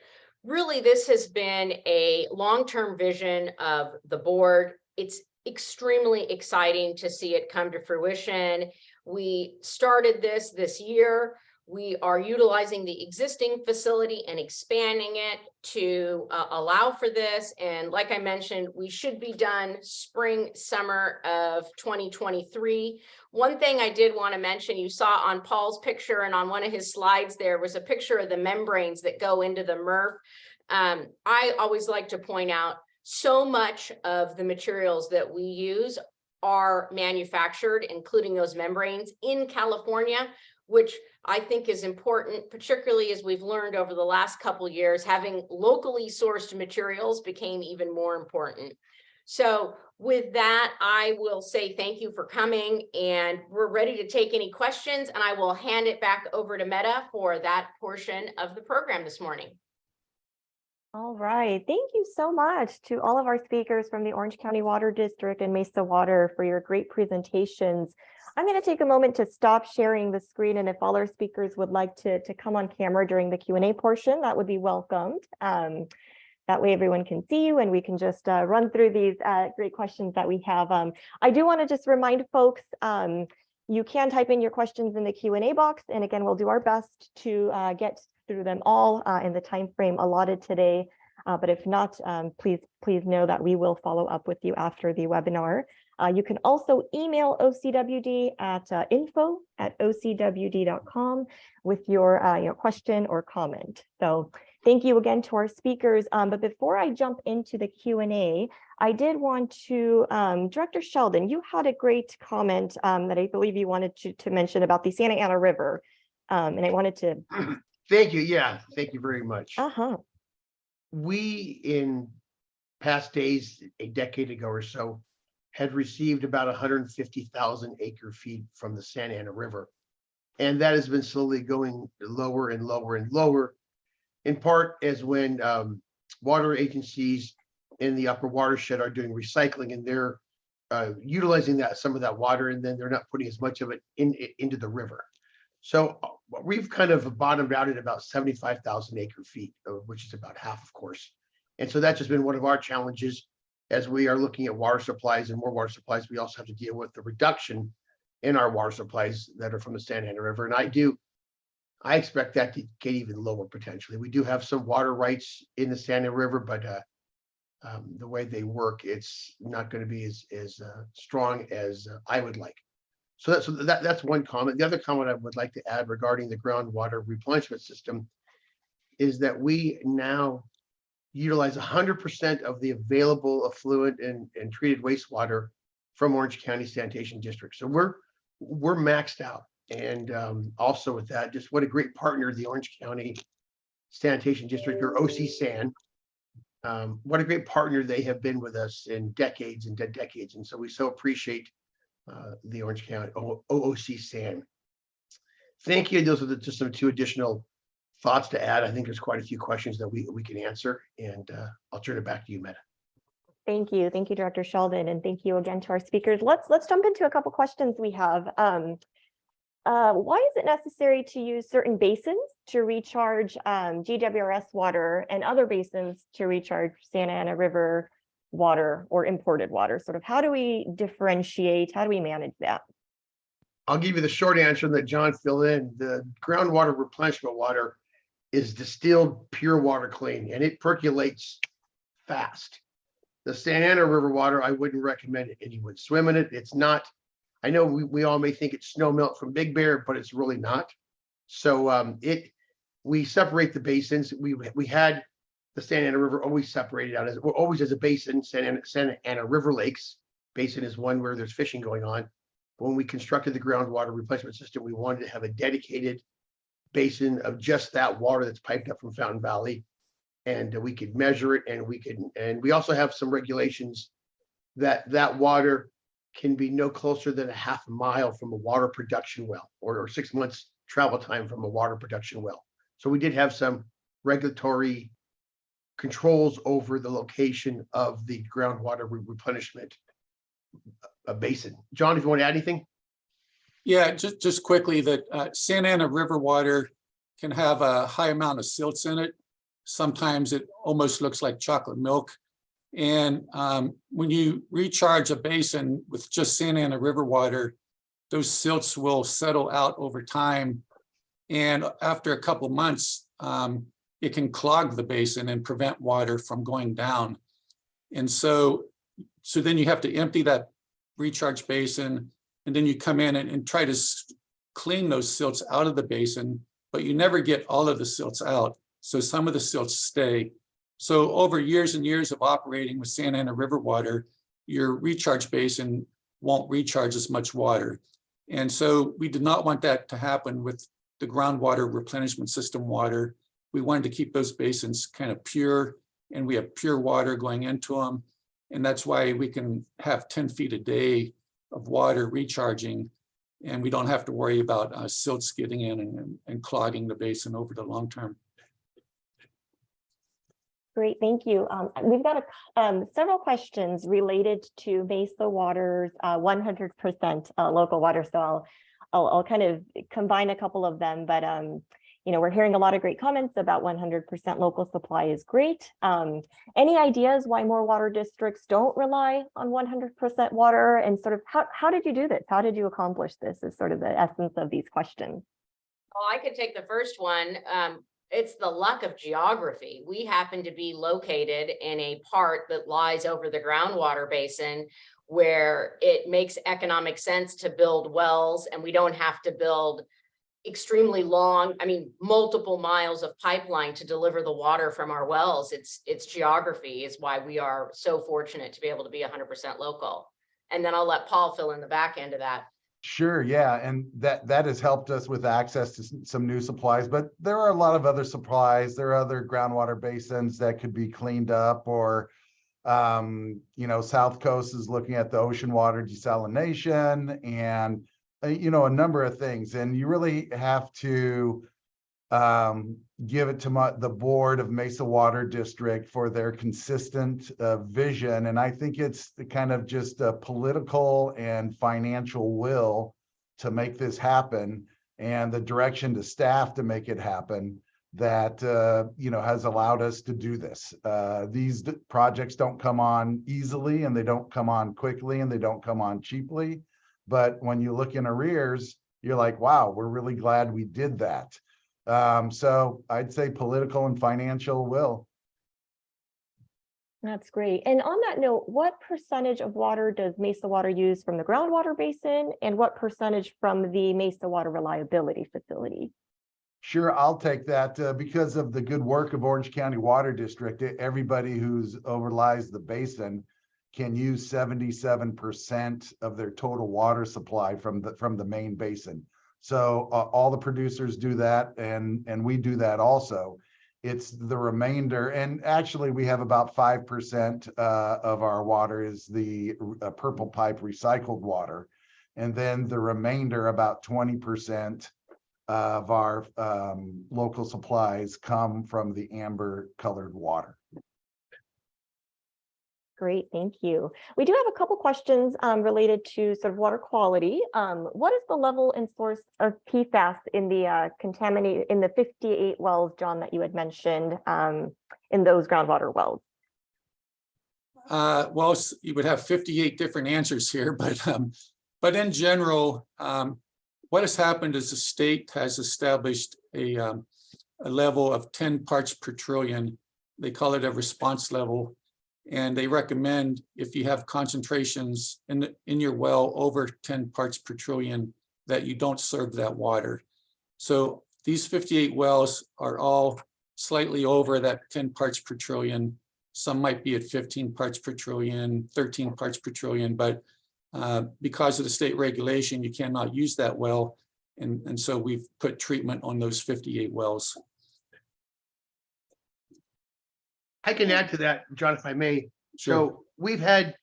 Speaker 4: really, this has been a long-term vision of the board. It's extremely exciting to see it come to fruition. We started this year. We are utilizing the existing facility and expanding it to allow for this. And like I mentioned, we should be done spring, summer of 2023. One thing I did want to mention, you saw on Paul's picture and on one of his slides, there was a picture of the membranes that go into the MRF. I always like to point out, so much of the materials that we use are manufactured, including those membranes, in California, which I think is important, particularly as we've learned over the last couple of years, having locally sourced materials became even more important. So with that, I will say thank you for coming, and we're ready to take any questions, and I will hand it back over to Meta for that portion of the program this morning.
Speaker 1: All right. Thank you so much to all of our speakers from the Orange County Water District and Mesa Water for your great presentations. I'm going to take a moment to stop sharing the screen, and if all our speakers would like to come on camera during the Q&A portion, that would be welcomed. That way everyone can see you and we can just run through these great questions that we have. I do want to just remind folks, you can type in your questions in the Q&A box, and again, we'll do our best to get through them all in the time frame allotted today. But if not, please know that we will follow up with you after the webinar. You can also email OCWD at info@ocwd.com with your question or comment. So thank you again to our speakers. But before I jump into the Q&A, I did want to, Director Sheldon, you had a great comment that I believe you wanted to mention about the Santa Ana River. And I wanted to.
Speaker 2: Thank you. Yeah, thank you very much.
Speaker 1: Uh-huh.
Speaker 2: We, in past days, a decade ago or so, had received about 150,000 acre feet from the Santa Ana River. And that has been slowly going lower and lower and lower, in part as when water agencies in the upper watershed are doing recycling, and they're utilizing some of that water, and then they're not putting as much of it into the river. So we've kind of bottomed out at about 75,000 acre feet, which is about half, of course. And so that's just been one of our challenges as we are looking at water supplies and more water supplies. We also have to deal with the reduction in our water supplies that are from the Santa Ana River. And I expect that to get even lower potentially. We do have some water rights in the Santa Ana River, but the way they work, it's not going to be as strong as I would like. So that's one comment. The other comment I would like to add regarding the groundwater replenishment system is that we now utilize 100% of the available affluent and treated wastewater from Orange County Sanitation District. So we're maxed out. And also with that, just what a great partner the Orange County Sanitation District, or OC-SAN. What a great partner they have been with us in decades and decades. And so we so appreciate the Orange County OC-SAN. Thank you. Those are just some two additional thoughts to add. I think there's quite a few questions that we can answer, and I'll turn it back to you, Meta.
Speaker 1: Thank you, Director Sheldon, and thank you again to our speakers. Let's jump into a couple questions we have. Why is it necessary to use certain basins to recharge GWRS water and other basins to recharge Santa Ana River water or imported water? Sort of, how do we differentiate? How do we manage that?
Speaker 2: I'll give you the short answer and let John fill in. The groundwater replenishment water is distilled pure water clean, and it percolates fast. The Santa Ana River water, I wouldn't recommend anyone swim in it. It's not, I know we all may think it's snow melt from Big Bear, but it's really not. So we separate the basins. We had the Santa Ana River always separated out always as a basin. Santa Ana River Lakes basin is one where there's fishing going on. When we constructed the groundwater replenishment system, we wanted to have a dedicated basin of just that water that's piped up from Fountain Valley, and we could measure it, and we also have some regulations that water can be no closer than a half a mile from a water production well, or 6 months travel time from a water production well. So we did have some regulatory controls over the location of the groundwater replenishment basin. John, if you want to add anything?
Speaker 3: Yeah, just quickly, that Santa Ana River water can have a high amount of silts in it. Sometimes it almost looks like chocolate milk. And when you recharge a basin with just Santa Ana River water, those silts will settle out over time. And after a couple months, it can clog the basin and prevent water from going down. And so then you have to empty that recharge basin, and then you come in and try to clean those silts out of the basin, but you never get all of the silts out. So some of the silts stay. So over years and years of operating with Santa Ana River water, your recharge basin won't recharge as much water. And so we did not want that to happen with the groundwater replenishment system water. We wanted to keep those basins kind of pure, and we have pure water going into them. And that's why we can have 10 feet a day of water recharging, and we don't have to worry about silts getting in and clogging the basin over the long term.
Speaker 1: Great, thank you. We've got several questions related to Mesa Water's 100% local water. So I'll kind of combine a couple of them, but we're hearing a lot of great comments about 100% local supply is great. Any ideas why more water districts don't rely on 100% water, and sort of how did you do this? How did you accomplish this is sort of the essence of these questions.
Speaker 4: Oh, I could take the first one. It's the luck of geography. We happen to be located in a part that lies over the groundwater basin where it makes economic sense to build wells, and we don't have to build extremely long, multiple miles of pipeline to deliver the water from our wells. It's geography is why we are so fortunate to be able to be 100% local. And then I'll let Paul fill in the back end of that.
Speaker 5: Sure, yeah, and that has helped us with access to some new supplies, but there are a lot of other supplies. There are other groundwater basins that could be cleaned up, or South Coast is looking at the ocean water desalination and a number of things. And you really have to give it to the board of Mesa Water District for their consistent vision. And I think it's the kind of just a political and financial will to make this happen, and the direction to staff to make it happen that, has allowed us to do this. These projects don't come on easily, and they don't come on quickly, and they don't come on cheaply. But when you look in arrears, you're like, wow, we're really glad we did that. So I'd say political and financial will.
Speaker 1: That's great. And on that note, what percentage of water does Mesa Water use from the groundwater basin, and what percentage from the Mesa Water Reliability Facility?
Speaker 5: Sure, I'll take that. Because of the good work of Orange County Water District, everybody who's overlies the basin can use 77% of their total water supply from the main basin. So all the producers do that, and we do that also. It's the remainder, and actually we have about 5% of our water is the purple pipe recycled water, and then the remainder, about 20% of our local supplies, come from the amber colored water.
Speaker 1: Great, thank you. We do have a couple questions related to sort of water quality. What is the level and source of PFAS in the 58 wells, John, that you had mentioned in those groundwater wells?
Speaker 3: Well, you would have 58 different answers here, but in general, what has happened is the state has established a level of 10 parts per trillion. They call it a response level. And they recommend, if you have concentrations in your well over 10 parts per trillion, that you don't serve that water. So these 58 wells are all slightly over that 10 parts per trillion. Some might be at 15 parts per trillion, 13 parts per trillion, but because of the state regulation, you cannot use that well. And so we've put treatment on those 58 wells.
Speaker 2: I can add to that, John, if I may.
Speaker 3: Sure.
Speaker 2: So we've had,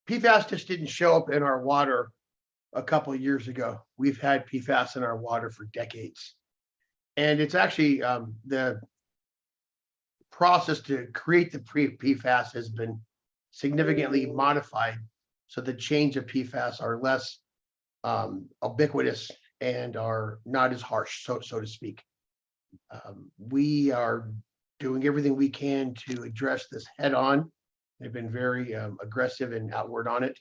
Speaker 2: PFAS just didn't show up in our water a couple of years ago. We've had PFAS in our water for decades. And it's actually the process to create the PFAS has been significantly modified. So the chains of PFAS are less ubiquitous and are not as harsh, so to speak. We are doing everything we can to address this head on. They've been very aggressive and outward on it.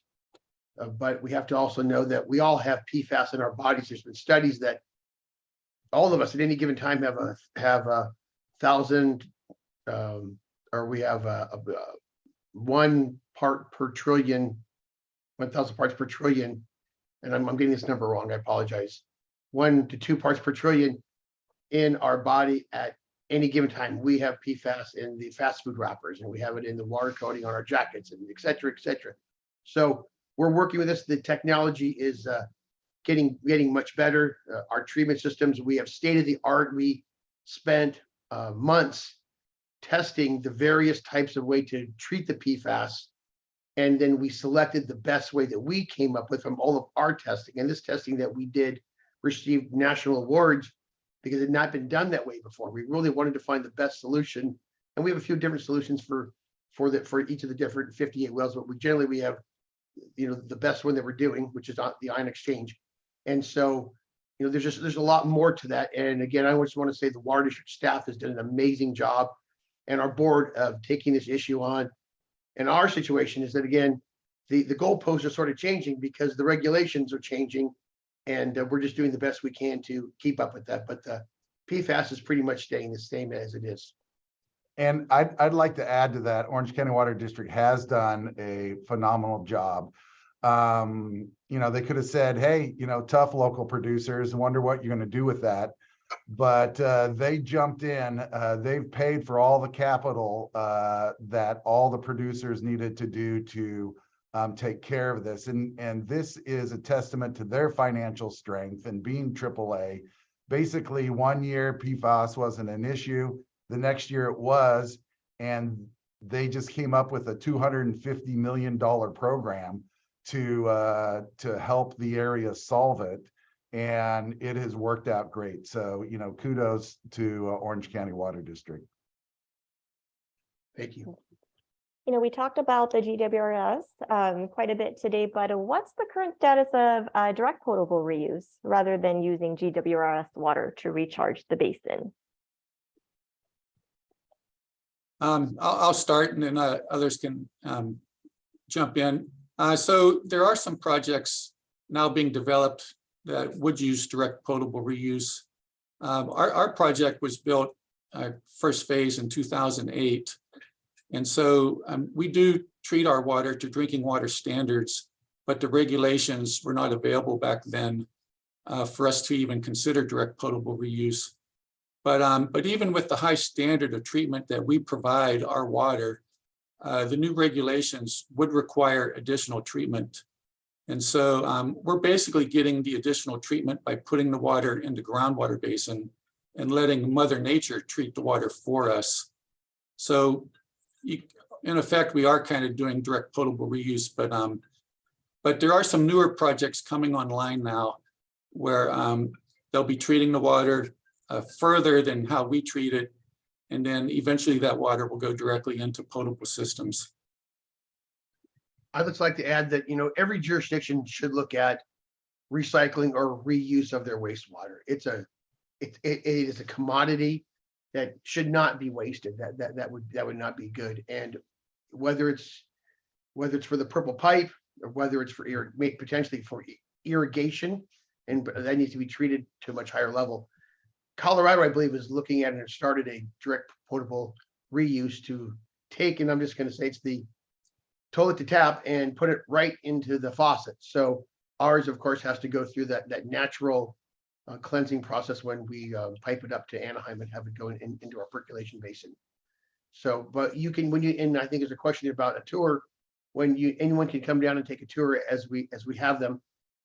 Speaker 2: But we have to also know that we all have PFAS in our bodies. There's been studies that all of us at any given time have a 1,000, or we have a 1 part per trillion, 1,000 parts per trillion. And I'm getting this number wrong. I apologize. 1 to 2 parts per trillion in our body at any given time. We have PFAS in the fast food wrappers, and we have it in the water coating on our jackets, and et cetera, et cetera. So we're working with this. The technology is getting much better. Our treatment systems, we have state of the art. We spent months testing the various types of way to treat the PFAS. And then we selected the best way that we came up with from all of our testing. And this testing that we did received national awards because it had not been done that way before. We really wanted to find the best solution. And we have a few different solutions for each of the different 58 wells, but we have the best one that we're doing, which is the ion exchange. And so, there's a lot more to that. And again, I just want to say the water district staff has done an amazing job, and our board of taking this issue on. And our situation is that, again, the goalposts are sort of changing because the regulations are changing, and we're just doing the best we can to keep up with that. But the PFAS is pretty much staying the same as it is.
Speaker 5: And I'd like to add to that, Orange County Water District has done a phenomenal job. They could have said, hey, tough local producers, wonder what you're going to do with that. But they jumped in. They've paid for all the capital that all the producers needed to do to take care of this. And this is a testament to their financial strength and being AAA. Basically, 1 year PFAS wasn't an issue. The next year it was, and they just came up with a $250 million program to help the area solve it. And it has worked out great. So, kudos to Orange County Water District.
Speaker 2: Thank you.
Speaker 1: We talked about the GWRS quite a bit today, but what's the current status of direct potable reuse rather than using GWRS water to recharge the basin?
Speaker 3: I'll start, and then others can jump in. So there are some projects now being developed that would use direct potable reuse. Our project was built first phase in 2008. And so we do treat our water to drinking water standards, but the regulations were not available back then for us to even consider direct potable reuse. But even with the high standard of treatment that we provide our water, the new regulations would require additional treatment. And so we're basically getting the additional treatment by putting the water in the groundwater basin and letting Mother Nature treat the water for us. So in effect, we are kind of doing direct potable reuse, but there are some newer projects coming online now where they'll be treating the water further than how we treat it. And then eventually that water will go directly into potable systems.
Speaker 2: I'd just like to add that, every jurisdiction should look at recycling or reuse of their wastewater. It is a commodity that should not be wasted. That would not be good. And whether it's for the purple pipe or whether it's for potentially for irrigation, and that needs to be treated to a much higher level. Colorado, I believe, is looking at and started a direct potable reuse to take, and I'm just going to say it's the toilet to tap and put it right into the faucet. So ours, of course, has to go through that natural cleansing process when we pipe it up to Anaheim and have it go into our percolation basin. So, but you can, and I think there's a question about a tour, anyone can come down and take a tour as we have them,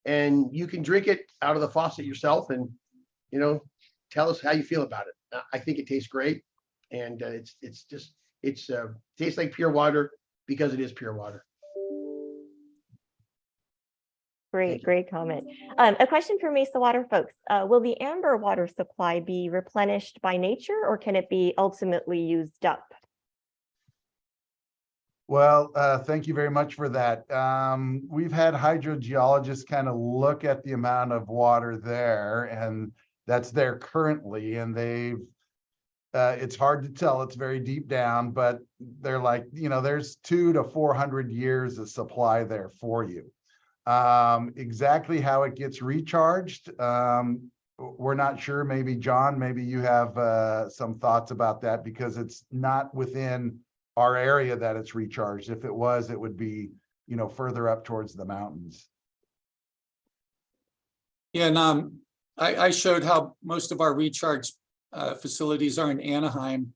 Speaker 2: and you can drink it out of the faucet yourself and, tell us how you feel about it. I think it tastes great. And it tastes like pure water because it is pure water.
Speaker 1: Great comment. A question for Mesa Water folks. Will the amber water supply be replenished by nature, or can it be ultimately used up?
Speaker 5: Well, thank you very much for that. We've had hydrogeologists kind of look at the amount of water there, and that's there currently, and they've it's hard to tell. It's very deep down, but they're like, there's 200 to 400 years of supply there for you. Exactly how it gets recharged, we're not sure. Maybe John, maybe you have some thoughts about that, because it's not within our area that it's recharged. If it was, it would be, further up towards the mountains.
Speaker 3: Yeah, and I showed how most of our recharge facilities are in Anaheim.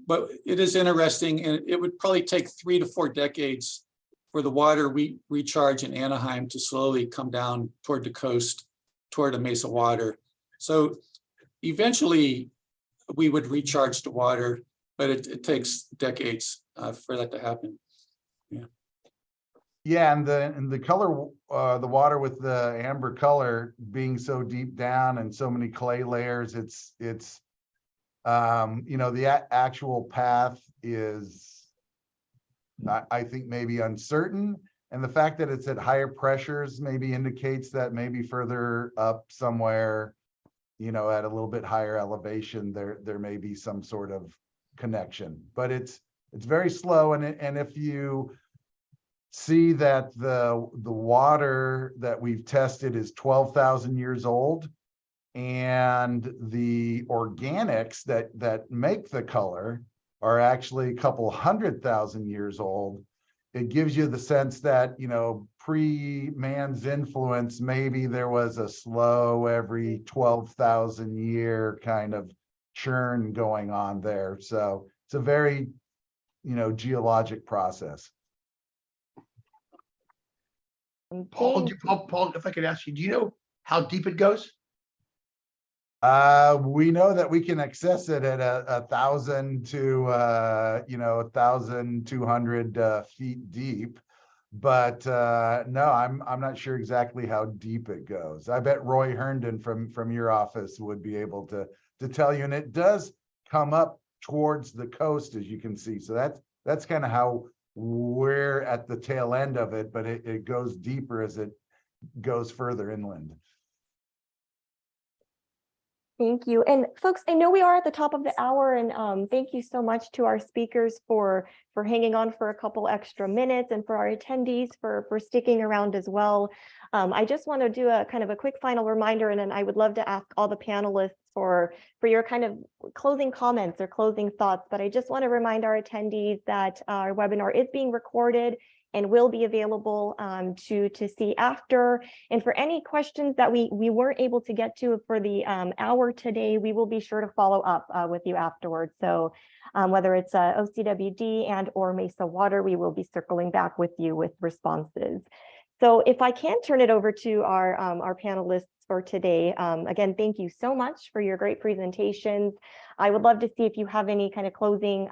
Speaker 3: But it is interesting, and it would probably take 3 to 4 decades for the water we recharge in Anaheim to slowly come down toward the coast, toward the Mesa Water. So eventually we would recharge the water, but it takes decades for that to happen. Yeah.
Speaker 5: Yeah, and the color, the water with the amber color being so deep down and so many clay layers, it's the actual path is, I think, maybe uncertain. And the fact that it's at higher pressures maybe indicates that maybe further up somewhere, at a little bit higher elevation, there may be some sort of connection. But it's very slow, and if you see that the water that we've tested is 12,000 years old, and the organics that make the color are actually a couple 100,000 years old, it gives you the sense that, pre-man's influence, maybe there was a slow every 12,000 year kind of churn going on there. So it's a very, geologic process.
Speaker 2: Paul, if I could ask you, do you know how deep it goes?
Speaker 5: We know that we can access it at 1,000 to 1,200 feet deep, but no, I'm not sure exactly how deep it goes. I bet Roy Herndon from your office would be able to tell you, and it does come up towards the coast, as you can see. So that's kind of how we're at the tail end of it, but it goes deeper as it goes further inland.
Speaker 1: Thank you. And folks, I know we are at the top of the hour, and thank you so much to our speakers for hanging on for a couple extra minutes, and for our attendees for sticking around as well. I just want to do a kind of a quick final reminder, and then I would love to ask all the panelists for your kind of closing comments or closing thoughts. But I just want to remind our attendees that our webinar is being recorded and will be available to see after. And for any questions that we weren't able to get to for the hour today, we will be sure to follow up with you afterwards. So whether it's OCWD and or Mesa Water, we will be circling back with you with responses. So if I can turn it over to our panelists for today. Again, thank you so much for your great presentations. I would love to see if you have any kind of closing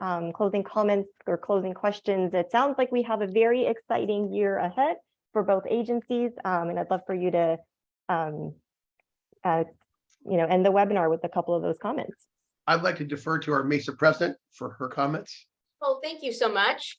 Speaker 1: comments or closing questions. It sounds like we have a very exciting year ahead for both agencies, and I'd love for you to end the webinar with a couple of those comments.
Speaker 2: I'd like to defer to our Mesa president for her comments.
Speaker 4: Well, thank you so much.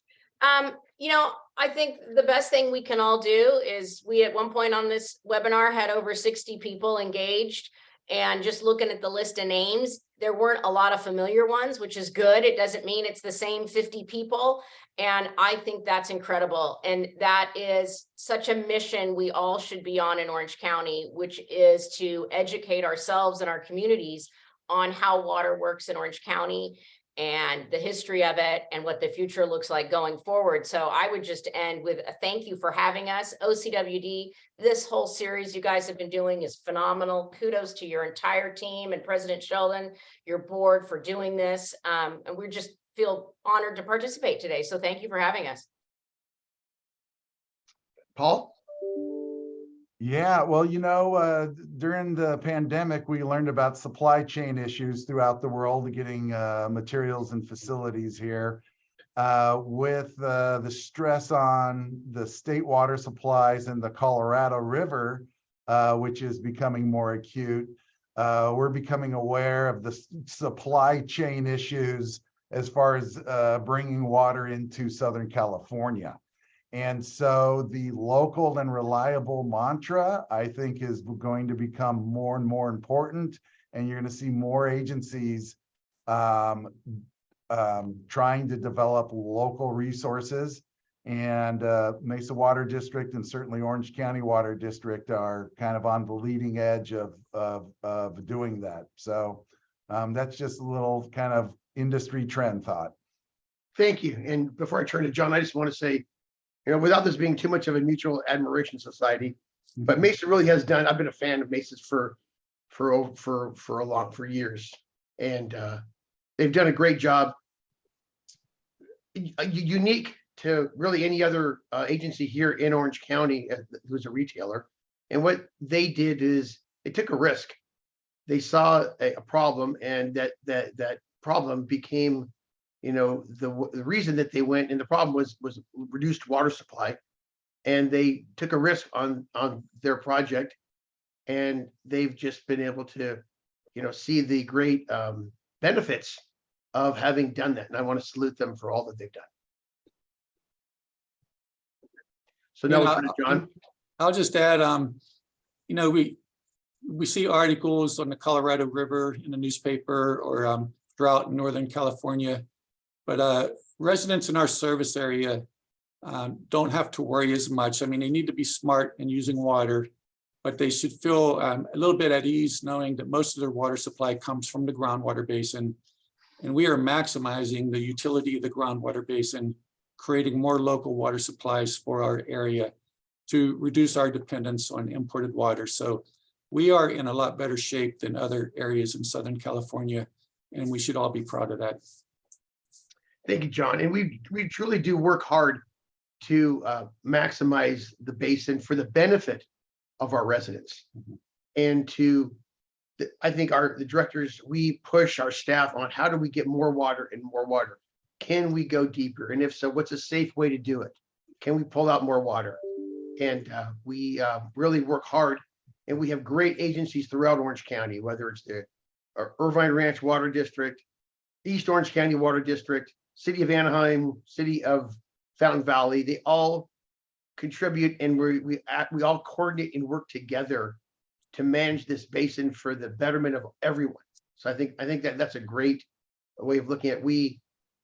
Speaker 4: I think the best thing we can all do is, we at one point on this webinar had over 60 people engaged, and just looking at the list of names, there weren't a lot of familiar ones, which is good. It doesn't mean it's the same 50 people. And I think that's incredible. And that is such a mission we all should be on in Orange County, which is to educate ourselves and our communities on how water works in Orange County, and the history of it, and what the future looks like going forward. So I would just end with a thank you for having us. OCWD, this whole series you guys have been doing is phenomenal. Kudos to your entire team and President Sheldon, your board, for doing this. And we just feel honored to participate today. So thank you for having us.
Speaker 2: Paul?
Speaker 5: Yeah, well, during the pandemic, we learned about supply chain issues throughout the world, getting materials and facilities here. With the stress on the state water supplies in the Colorado River, which is becoming more acute, we're becoming aware of the supply chain issues as far as bringing water into Southern California. And so the local and reliable mantra, I think, is going to become more and more important. And you're going to see more agencies trying to develop local resources. And Mesa Water District and certainly Orange County Water District are kind of on the leading edge of doing that. So that's just a little kind of industry trend thought.
Speaker 2: Thank you. And before I turn to John, I just want to say, without this being too much of a mutual admiration society, but Mesa really has done. I've been a fan of Mesa's for years, and they've done a great job. Unique to really any other agency here in Orange County who's a retailer. And what they did is they took a risk. They saw a problem, and that problem became, the reason that they went, and the problem was reduced water supply. And they took a risk on their project, and they've just been able to, see the great benefits of having done that. And I want to salute them for all that they've done. So now we'll turn to John.
Speaker 3: I'll just add, we see articles on the Colorado River in the newspaper, or drought in Northern California, but residents in our service area don't have to worry as much. I mean, they need to be smart in using water, but they should feel a little bit at ease knowing that most of their water supply comes from the groundwater basin. And we are maximizing the utility of the groundwater basin, creating more local water supplies for our area to reduce our dependence on imported water. So we are in a lot better shape than other areas in Southern California, and we should all be proud of that.
Speaker 2: Thank you, John. And we truly do work hard to maximize the basin for the benefit of our residents. And I think the directors, we push our staff on how do we get more water and more water? Can we go deeper? And if so, what's a safe way to do it? Can we pull out more water? And we really work hard, and we have great agencies throughout Orange County, whether it's the Irvine Ranch Water District, East Orange County Water District, City of Anaheim, City of Fountain Valley. They all contribute, and we all coordinate and work together to manage this basin for the betterment of everyone. So I think that's a great way of looking at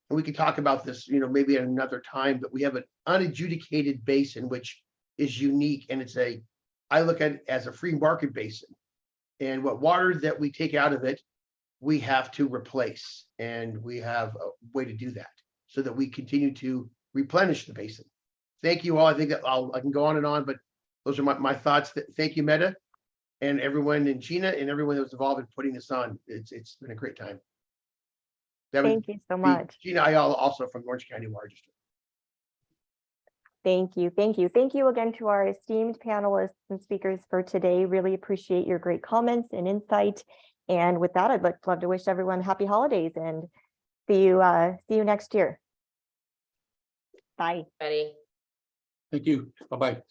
Speaker 2: and we can talk about this, maybe at another time, but we have an unadjudicated basin, which is unique. And I look at it as a free market basin, and what water that we take out of it, we have to replace, and we have a way to do that so that we continue to replenish the basin. Thank you all. I think that I can go on and on, but those are my thoughts. Thank you, Meta, and everyone, and Gina, and everyone that was involved in putting this on. It's been a great time.
Speaker 1: Thank you so much.
Speaker 2: Gina Ayala, also from Orange County Water District.
Speaker 1: Thank you. Thank you. Thank you again to our esteemed panelists and speakers for today. Really appreciate your great comments and insight. And with that, I'd love to wish everyone happy holidays and see you next year. Bye.
Speaker 4: Betty.
Speaker 3: Thank you. Bye-bye.